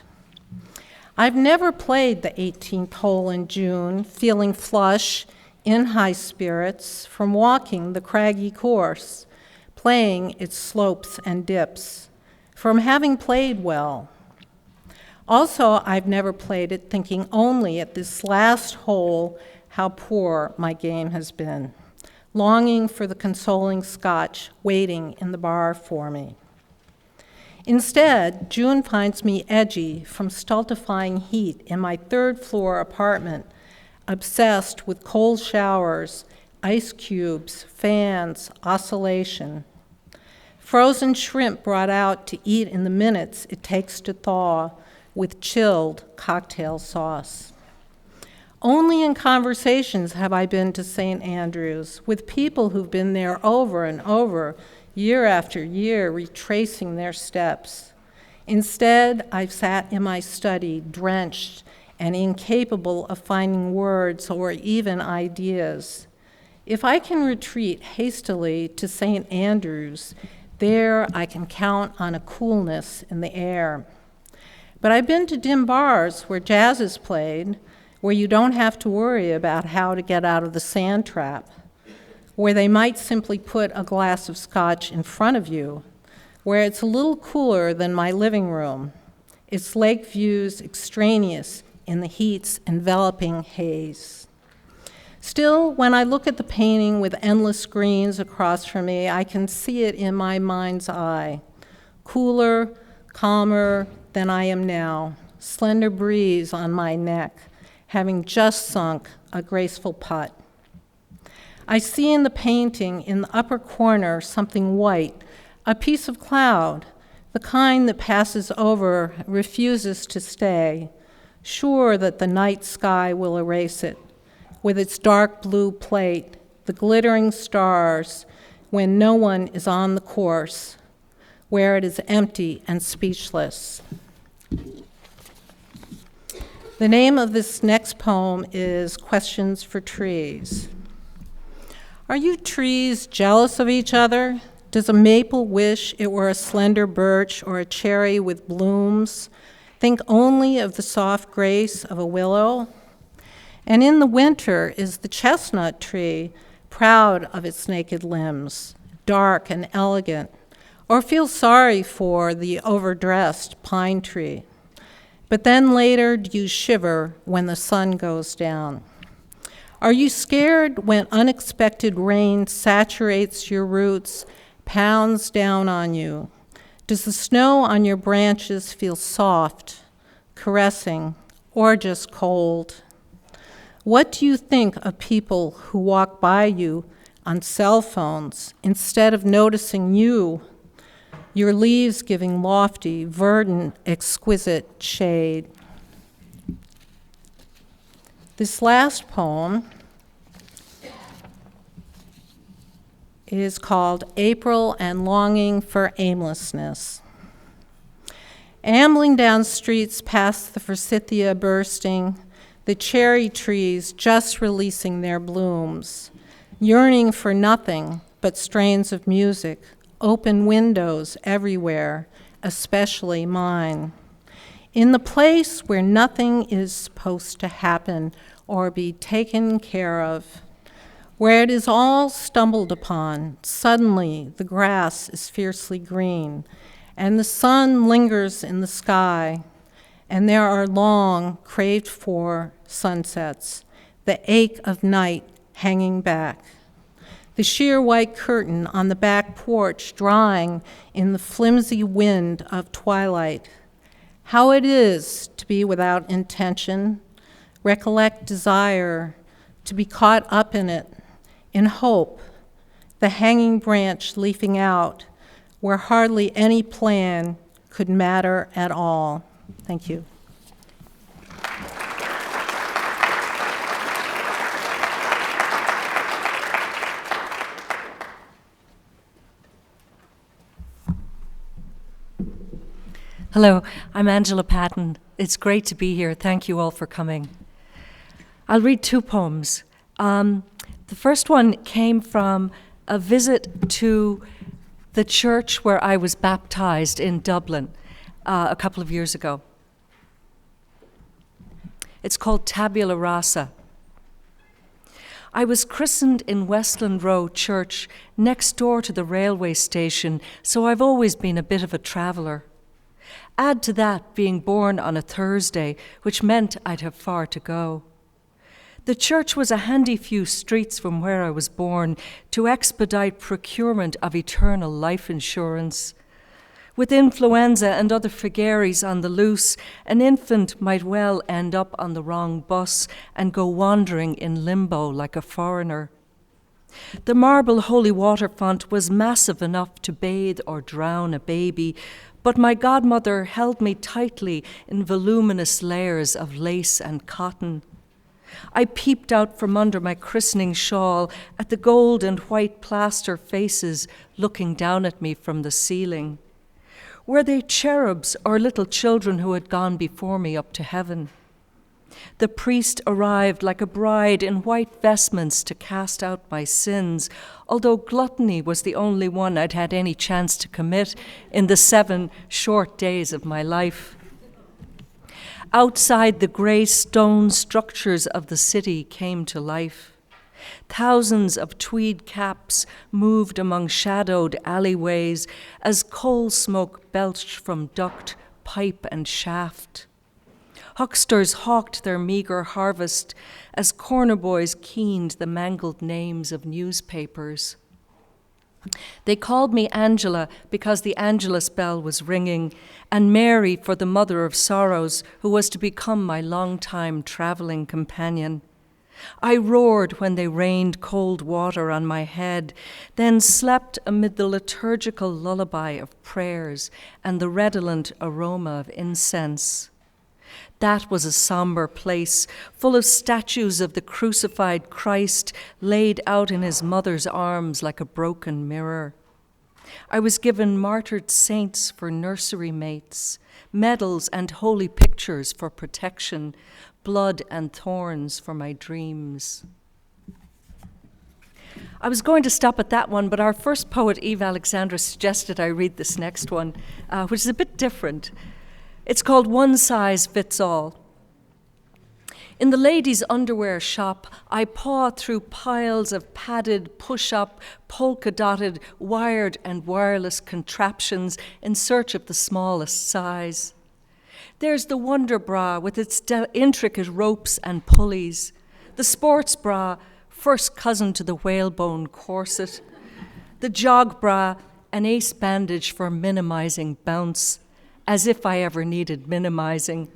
H: I've never played the 18th hole in June, feeling flush, in high spirits, from walking the craggy course, playing its slopes and dips, from having played well. Also, I've never played it thinking only at this last hole how poor my game has been, longing for the consoling scotch waiting in the bar for me. Instead, June finds me edgy from stultifying heat in my third-floor apartment, obsessed with cold showers, ice cubes, fans, oscillation. Frozen shrimp brought out to eat in the minutes it takes to thaw with chilled cocktail sauce. Only in conversations have I been to St. Andrews with people who've been there over and over, year after year, retracing their steps. Instead, I've sat in my study, drenched and incapable of finding words or even ideas. If I can retreat hastily to St. Andrews, there I can count on a coolness in the air. But I've been to dim bars where jazz is played, where you don't have to worry about how to get out of the sand trap, where they might simply put a glass of scotch in front of you, where it's a little cooler than my living room, its lake views extraneous in the heat's enveloping haze. Still, when I look at the painting with endless screens across from me, I can see it in my mind's eye, cooler, calmer than I am now, slender breeze on my neck, having just sunk a graceful putt. I see in the painting, in the upper corner, something white, a piece of cloud, the kind that passes over, refuses to stay, sure that the night sky will erase it, with its dark blue plate, the glittering stars, when no one is on the course, where it is empty and speechless. The name of this next poem is Questions for Trees. Are you trees jealous of each other? Does a maple wish it were a slender birch or a cherry with blooms? Think only of the soft grace of a willow? And in the winter is the chestnut tree, proud of its naked limbs, dark and elegant, or feel sorry for the overdressed pine tree? But then later do you shiver when the sun goes down? Are you scared when unexpected rain saturates your roots, pounds down on you? Does the snow on your branches feel soft, caressing, or just cold? What do you think of people who walk by you on cell phones instead of noticing you, your leaves giving lofty, verdant, exquisite shade? This last poem is called April and Longing for Aimlessness. Ambling down streets past the forsythia bursting, the cherry trees just releasing their blooms, yearning for nothing but strains of music, open windows everywhere, especially mine. In the place where nothing is supposed to happen or be taken care of, where it is all stumbled upon, suddenly the grass is fiercely green, and the sun lingers in the sky, and there are long, craved-for sunsets, the ache of night hanging back, the sheer white curtain on the back porch drying in the flimsy wind of twilight. How it is to be without intention, recollect desire, to be caught up in it, in hope, the hanging branch leafing out, where hardly any plan could matter at all. Thank you.
D: Hello, I'm Angela Patton. It's great to be here. Thank you all for coming. I'll read two poems. The first one came from a visit to the church where I was baptized in Dublin a couple of years ago. It's called Tabula Rasa. I was christened in Westland Row Church next door to the railway station, so I've always been a bit of a traveller. Add to that being born on a Thursday, which meant I'd have far to go. The church was a handy few streets from where I was born to expedite procurement of eternal life insurance. With influenza and other vagaries on the loose, an infant might well end up on the wrong bus and go wandering in limbo like a foreigner. The marble holy water font was massive enough to bathe or drown a baby, but my godmother held me tightly in voluminous layers of lace and cotton. I peeped out from under my christening shawl at the gold and white plaster faces looking down at me from the ceiling. Were they cherubs or little children who had gone before me up to heaven? The priest arrived like a bride in white vestments to cast out my sins, although gluttony was the only one I'd had any chance to commit in the 7 short days of my life. Outside, the grey stone structures of the city came to life. Thousands of tweed caps moved among shadowed alleyways as coal smoke belched from duct, pipe, and shaft. Hucksters hawked their meagre harvest as corner boys keened the mangled names of newspapers. They called me Angela because the Angelus bell was ringing, and Mary for the mother of sorrows who was to become my long-time traveling companion. I roared when they rained cold water on my head, then slept amid the liturgical lullaby of prayers and the redolent aroma of incense. That was a somber place, full of statues of the crucified Christ laid out in his mother's arms like a broken mirror. I was given martyred saints for nursery mates, medals and holy pictures for protection, blood and thorns for my dreams. I was going to stop at that one, but our first poet, Eve Alexandra, suggested I read this next one, which is a bit different. It's called One Size Fits All. In the ladies' underwear shop, I paw through piles of padded, push-up, polka-dotted, wired and wireless contraptions in search of the smallest size. There's the Wonder Bra with its intricate ropes and pulleys, the sports bra, first cousin to the whalebone corset, the jog bra, an ace bandage for minimizing bounce, as if I ever needed minimizing.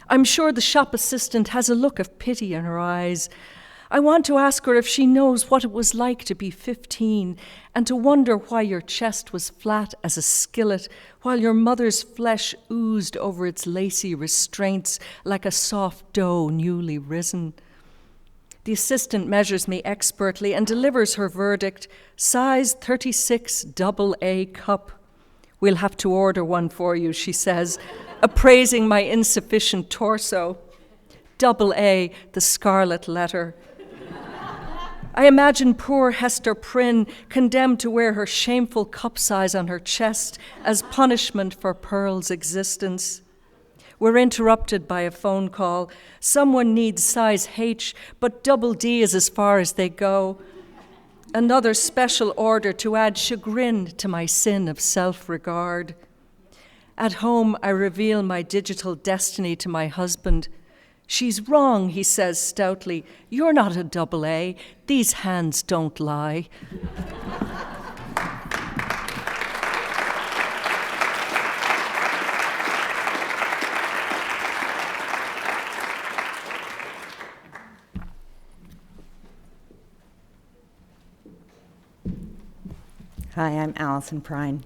D: I'm sure the shop assistant has a look of pity in her eyes. I want to ask her if she knows what it was like to be 15 and to wonder why your chest was flat as a skillet while your mother's flesh oozed over its lacy restraints like a soft dough newly risen. The assistant measures me expertly and delivers her verdict, size 36 AA cup. We'll have to order one for you, she says, appraising my insufficient torso. AA, the scarlet letter. I imagine poor Hester Prynne condemned to wear her shameful cup size on her chest as punishment for Pearl's existence. We're interrupted by a phone call. Someone needs size H, but double D is as far as they go. Another special order to add chagrin to my sin of self-regard. At home, I reveal my digital destiny to my husband. She's wrong, he says stoutly. You're not a AA. These hands don't lie.
V: Hi, I'm Allison Prine.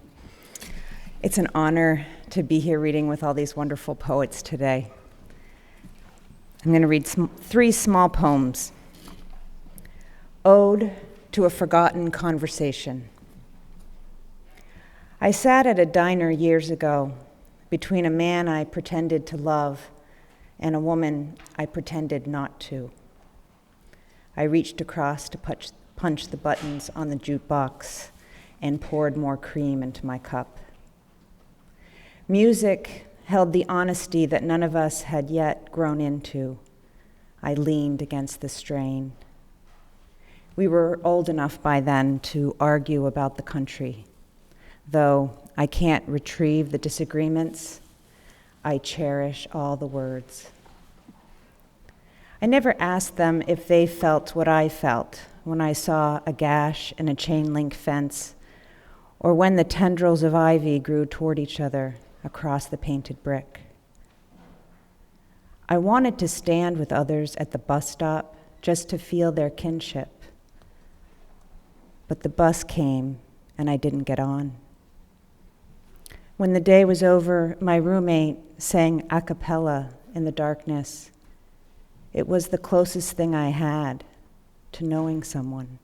V: It's an honor to be here reading with all these wonderful poets today. I'm going to read 3 small poems. Ode to a Forgotten Conversation. I sat at a diner years ago, between a man I pretended to love and a woman I pretended not to. I reached across to punch the buttons on the jukebox and poured more cream into my cup. Music held the honesty that none of us had yet grown into. I leaned against the strain. We were old enough by then to argue about the country. Though I can't retrieve the disagreements, I cherish all the words. I never asked them if they felt what I felt when I saw a gash in a chain link fence, or when the tendrils of ivy grew toward each other across the painted brick. I wanted to stand with others at the bus stop just to feel their kinship. But the bus came and I didn't get on. When the day was over, my roommate sang a cappella in the darkness. It was the closest thing I had to knowing someone.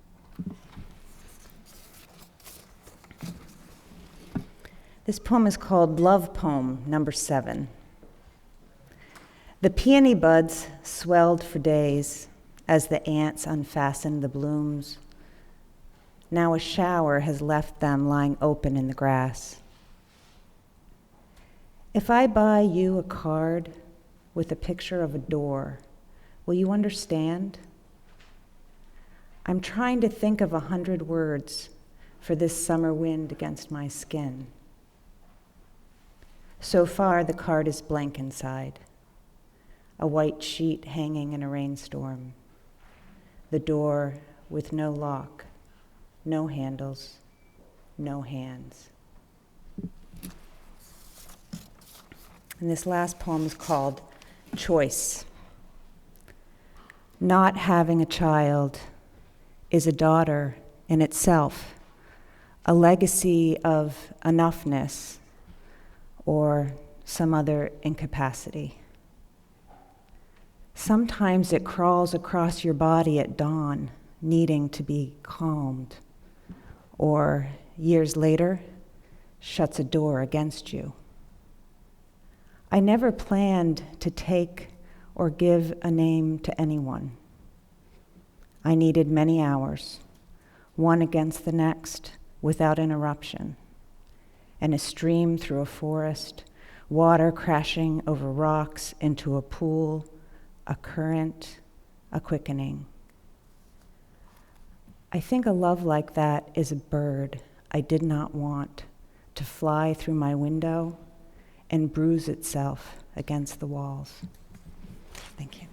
V: This poem is called Love Poem Number 7. The peony buds swelled for days as the ants unfastened the blooms. Now a shower has left them lying open in the grass. If I buy you a card with a picture of a door, will you understand? I'm trying to think of 100 words for this summer wind against my skin. So far, the card is blank inside. A white sheet hanging in a rainstorm. The door with no lock, no handles, no hands. And this last poem is called Choice. Not having a child is a daughter in itself, a legacy of enoughness or some other incapacity. Sometimes it crawls across your body at dawn, needing to be calmed, or years later, shuts a door against you. I never planned to take or give a name to anyone. I needed many hours, one against the next, without interruption, and a stream through a forest, water crashing over rocks into a pool, a current, a quickening. I think a love like that is a bird I did not want to fly through my window and bruise itself against the walls. Thank you.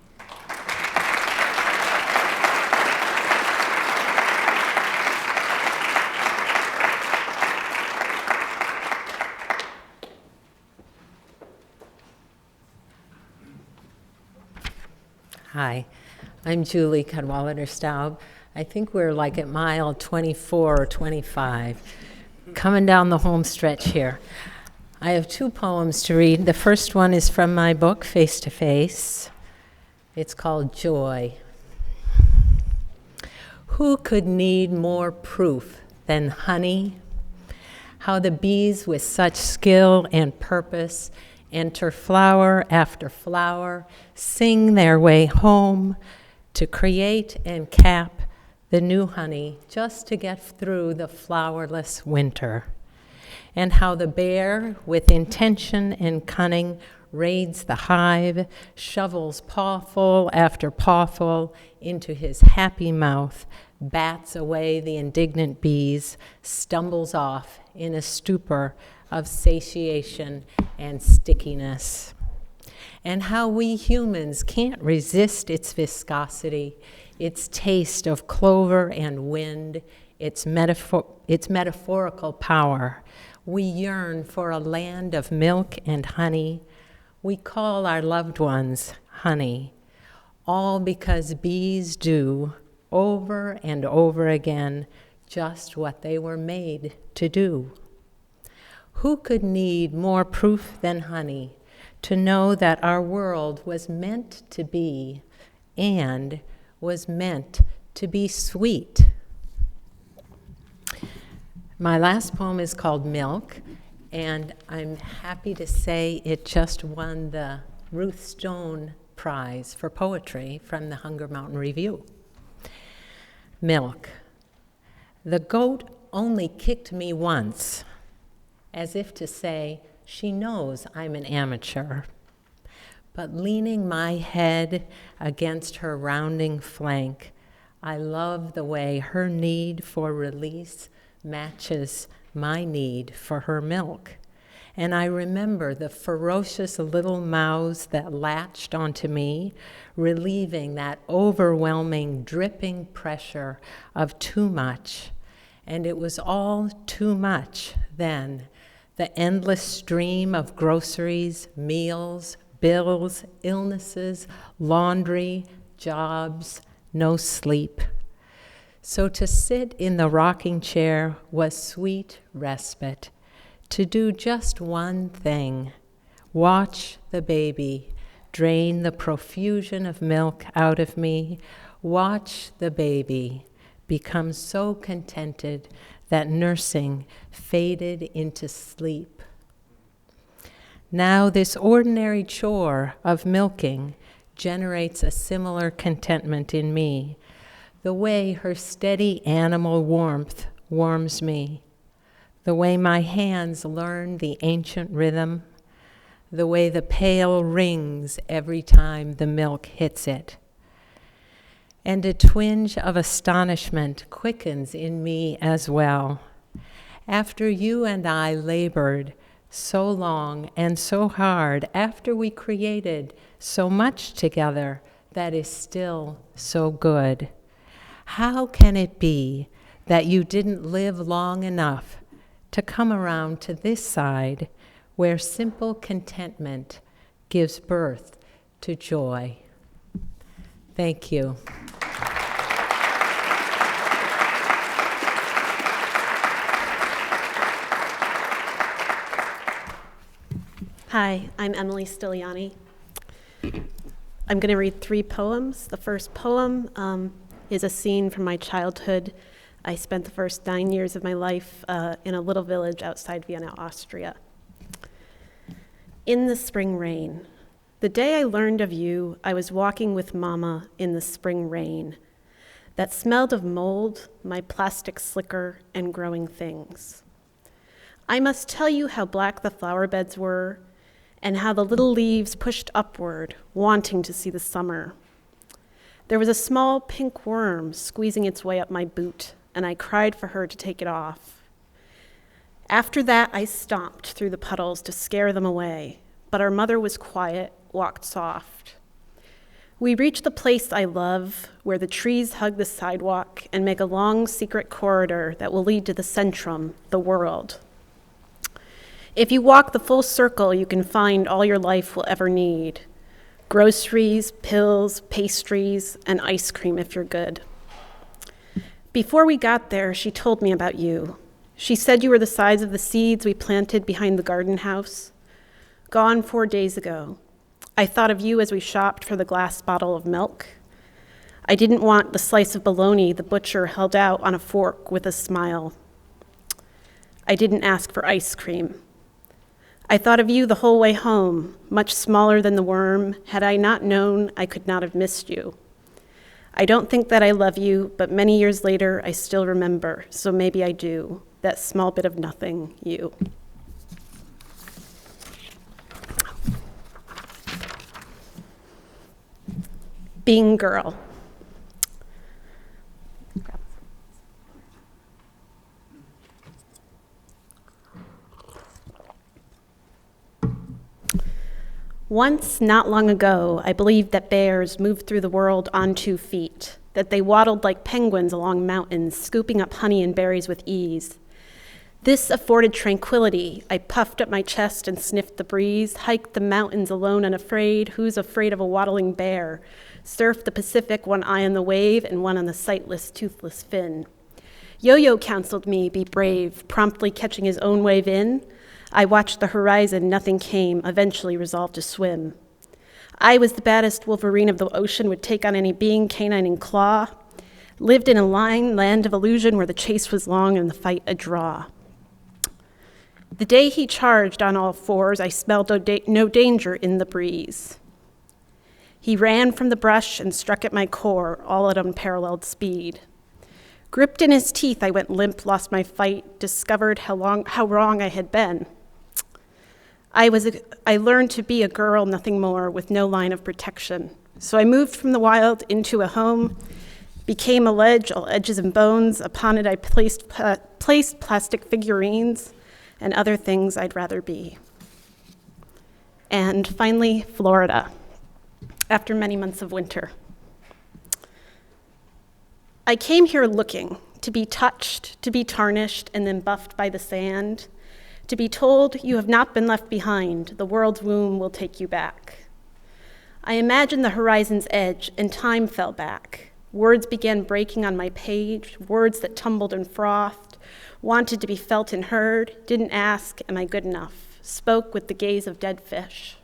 E: Hi, I'm Julie Cadwallader-Staub. I think we're like at mile 24 or 25, coming down the home stretch here. I have 2 poems to read. The first one is from my book, Face to Face. It's called Joy. Who could need more proof than honey? How the bees with such skill and purpose enter flower after flower, sing their way home to create and cap the new honey just to get through the flowerless winter. And how the bear, with intention and cunning, raids the hive, shovels pawful after pawful into his happy mouth, bats away the indignant bees, stumbles off in a stupor of satiation and stickiness. And how we humans can't resist its viscosity, its taste of clover and wind, its metaphorical power. We yearn for a land of milk and honey. We call our loved ones honey, all because bees do, over and over again, just what they were made to do. Who could need more proof than honey to know that our world was meant to be and was meant to be sweet? My last poem is called Milk, and I'm happy to say it just won the Ruth Stone Prize for Poetry from the Hunger Mountain Review. Milk. The goat only kicked me once, as if to say, she knows I'm an amateur. But leaning my head against her rounding flank, I love the way her need for release matches my need for her milk. And I remember the ferocious little mouths that latched onto me, relieving that overwhelming, dripping pressure of too much. And it was all too much then. The endless stream of groceries, meals, bills, illnesses, laundry, jobs, no sleep. So to sit in the rocking chair was sweet respite. To do just one thing, watch the baby drain the profusion of milk out of me, watch the baby become so contented that nursing faded into sleep. Now this ordinary chore of milking generates a similar contentment in me, the way her steady animal warmth warms me, the way my hands learn the ancient rhythm, the way the pail rings every time the milk hits it. And a twinge of astonishment quickens in me as well. After you and I labored so long and so hard, after we created so much together that is still so good, how can it be that you didn't live long enough to come around to this side where simple contentment gives birth to joy? Thank you.
G: Hi, I'm Emily Stiliani. I'm going to read 3 poems. The first poem is a scene from my childhood. I spent the first 9 years of my life in a little village outside Vienna, Austria. In the spring rain. The day I learned of you, I was walking with Mama in the spring rain that smelled of mold, my plastic slicker, and growing things. I must tell you how black the flower beds were, and how the little leaves pushed upward, wanting to see the summer. There was a small pink worm squeezing its way up my boot, and I cried for her to take it off. After that, I stomped through the puddles to scare them away, but our mother was quiet, walked soft. We reached the place I love, where the trees hug the sidewalk and make a long secret corridor that will lead to the centrum, the world. If you walk the full circle, you can find all your life will ever need. Groceries, pills, pastries, and ice cream if you're good. Before we got there, she told me about you. She said you were the size of the seeds we planted behind the garden house. Gone 4 days ago. I thought of you as we shopped for the glass bottle of milk. I didn't want the slice of bologna the butcher held out on a fork with a smile. I didn't ask for ice cream. I thought of you the whole way home, much smaller than the worm. Had I not known, I could not have missed you. I don't think that I love you, but many years later, I still remember, so maybe I do, that small bit of nothing, you. Being girl. Once, not long ago, I believed that bears moved through the world on 2 feet, that they waddled like penguins along mountains, scooping up honey and berries with ease. This afforded tranquility. I puffed up my chest and sniffed the breeze, hiked the mountains alone and afraid. Who's afraid of a waddling bear? Surfed the Pacific, one eye on the wave and one on the sightless, toothless fin. Yo-Yo counseled me, be brave, promptly catching his own wave in. I watched the horizon, nothing came, eventually resolved to swim. I was the baddest Wolverine of the ocean, would take on any being, canine and claw. Lived in a land of illusion where the chase was long and the fight a draw. The day he charged on all fours, I smelled no danger in the breeze. He ran from the brush and struck at my core, all at unparalleled speed. Gripped in his teeth, I went limp, lost my fight, discovered how wrong I had been. I learned to be a girl, nothing more, with no line of protection. So I moved from the wild into a home, became a ledge, all edges and bones. Upon it I placed plastic figurines and other things I'd rather be. And finally, Florida, after many months of winter. I came here looking to be touched, to be tarnished, and then buffed by the sand, to be told you have not been left behind, the world's womb will take you back. I imagined the horizon's edge, and time fell back. Words began breaking on my page, words that tumbled and frothed, wanted to be felt and heard, didn't ask, am I good enough, spoke with the gaze of dead fish.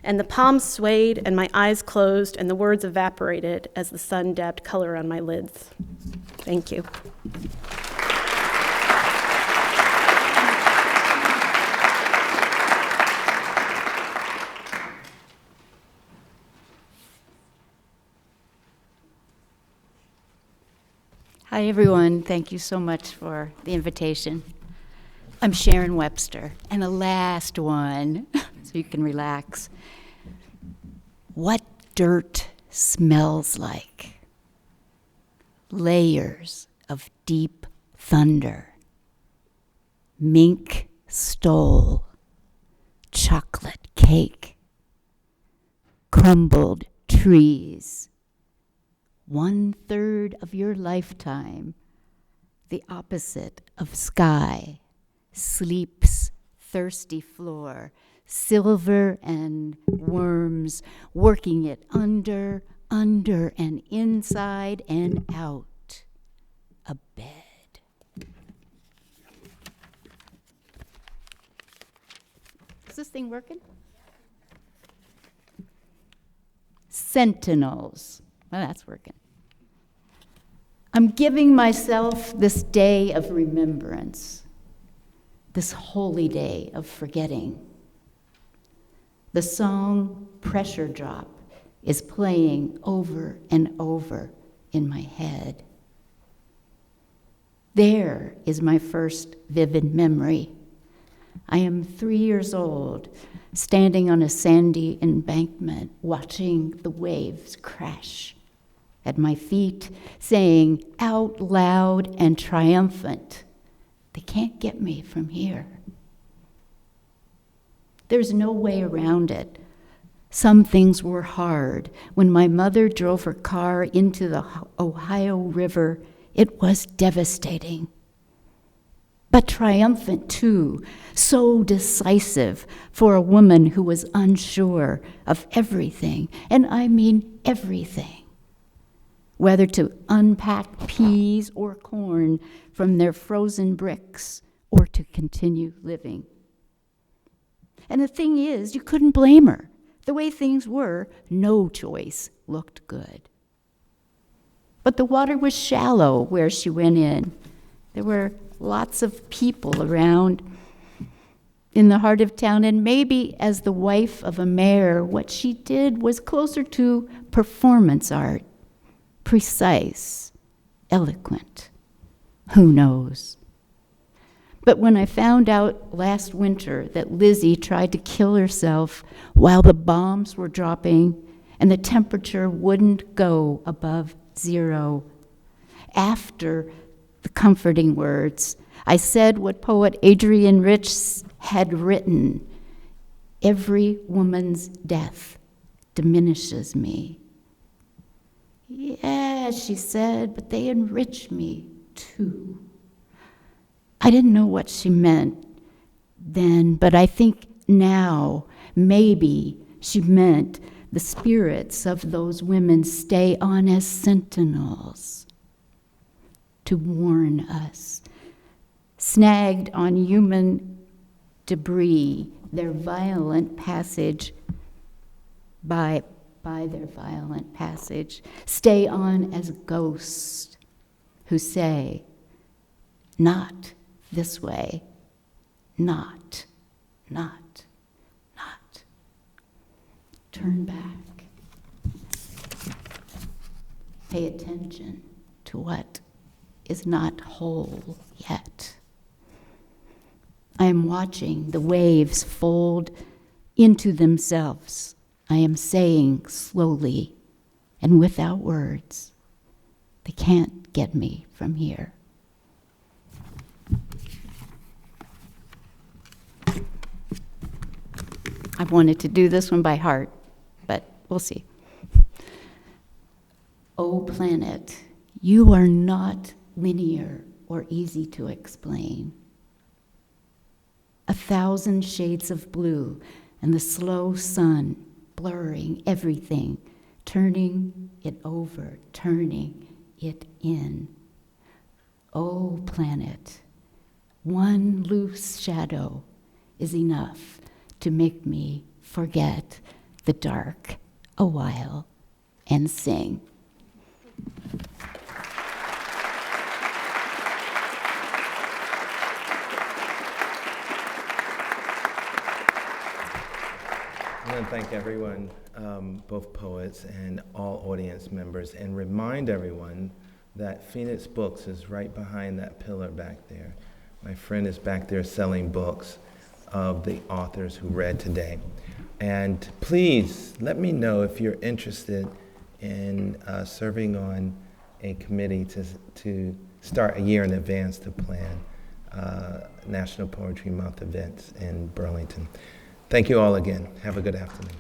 G: And the palms swayed, and my eyes closed, and the words evaporated as the sun dabbed color on my lids. Thank you.
I: Hi, everyone. Thank you so much for the invitation. I'm Sharon Webster, and the last one, so you can relax. What dirt smells like. Layers of deep thunder. Mink stole. Chocolate cake. Crumbled trees. 1/3 of your lifetime, the opposite of sky, sleep's thirsty floor, silver and worms working it under, and inside and out. A bed. Is this thing working? Sentinels. Well, that's working. I'm giving myself this day of remembrance, this holy day of forgetting. The song Pressure Drop is playing over and over in my head. There is my first vivid memory. I am 3 years old, standing on a sandy embankment, watching the waves crash at my feet, saying out loud and triumphant, they can't get me from here. There's no way around it. Some things were hard. When my mother drove her car into the Ohio River, it was devastating. But triumphant too, so decisive for a woman who was unsure of everything, and I mean everything. Whether to unpack peas or corn from their frozen bricks or to continue living. And the thing is, you couldn't blame her. The way things were, no choice looked good. But the water was shallow where she went in. There were lots of people around in the heart of town, and maybe as the wife of a mayor, what she did was closer to performance art. Precise, eloquent, who knows? But when I found out last winter that Lizzie tried to kill herself while the bombs were dropping and the temperature wouldn't go above 0, after the comforting words, I said what poet Adrienne Rich had written, every woman's death diminishes me. Yeah, she said, but they enrich me too. I didn't know what she meant then, but I think now maybe she meant the spirits of those women stay on as sentinels to warn us, snagged on human debris, their violent passage by their violent passage, stay on as ghosts who say, not this way, not. Turn back. Pay attention to what is not whole yet. I am watching the waves fold into themselves. I am saying slowly and without words, they can't get me from here. I wanted to do this one by heart, but we'll see. Oh, planet, you are not linear or easy to explain. 1,000 shades of blue and the slow sun blurring everything, turning it over, turning it in. Oh, planet, one loose shadow is enough to make me forget the dark a while and sing.
B: I want to thank everyone, both poets and all audience members, and remind everyone that Phoenix Books is right behind that pillar back there. My friend is back there selling books of the authors who read today. And please let me know if you're interested in serving on a committee to start a year in advance to plan National Poetry Month events in Burlington. Thank you all again. Have a good afternoon.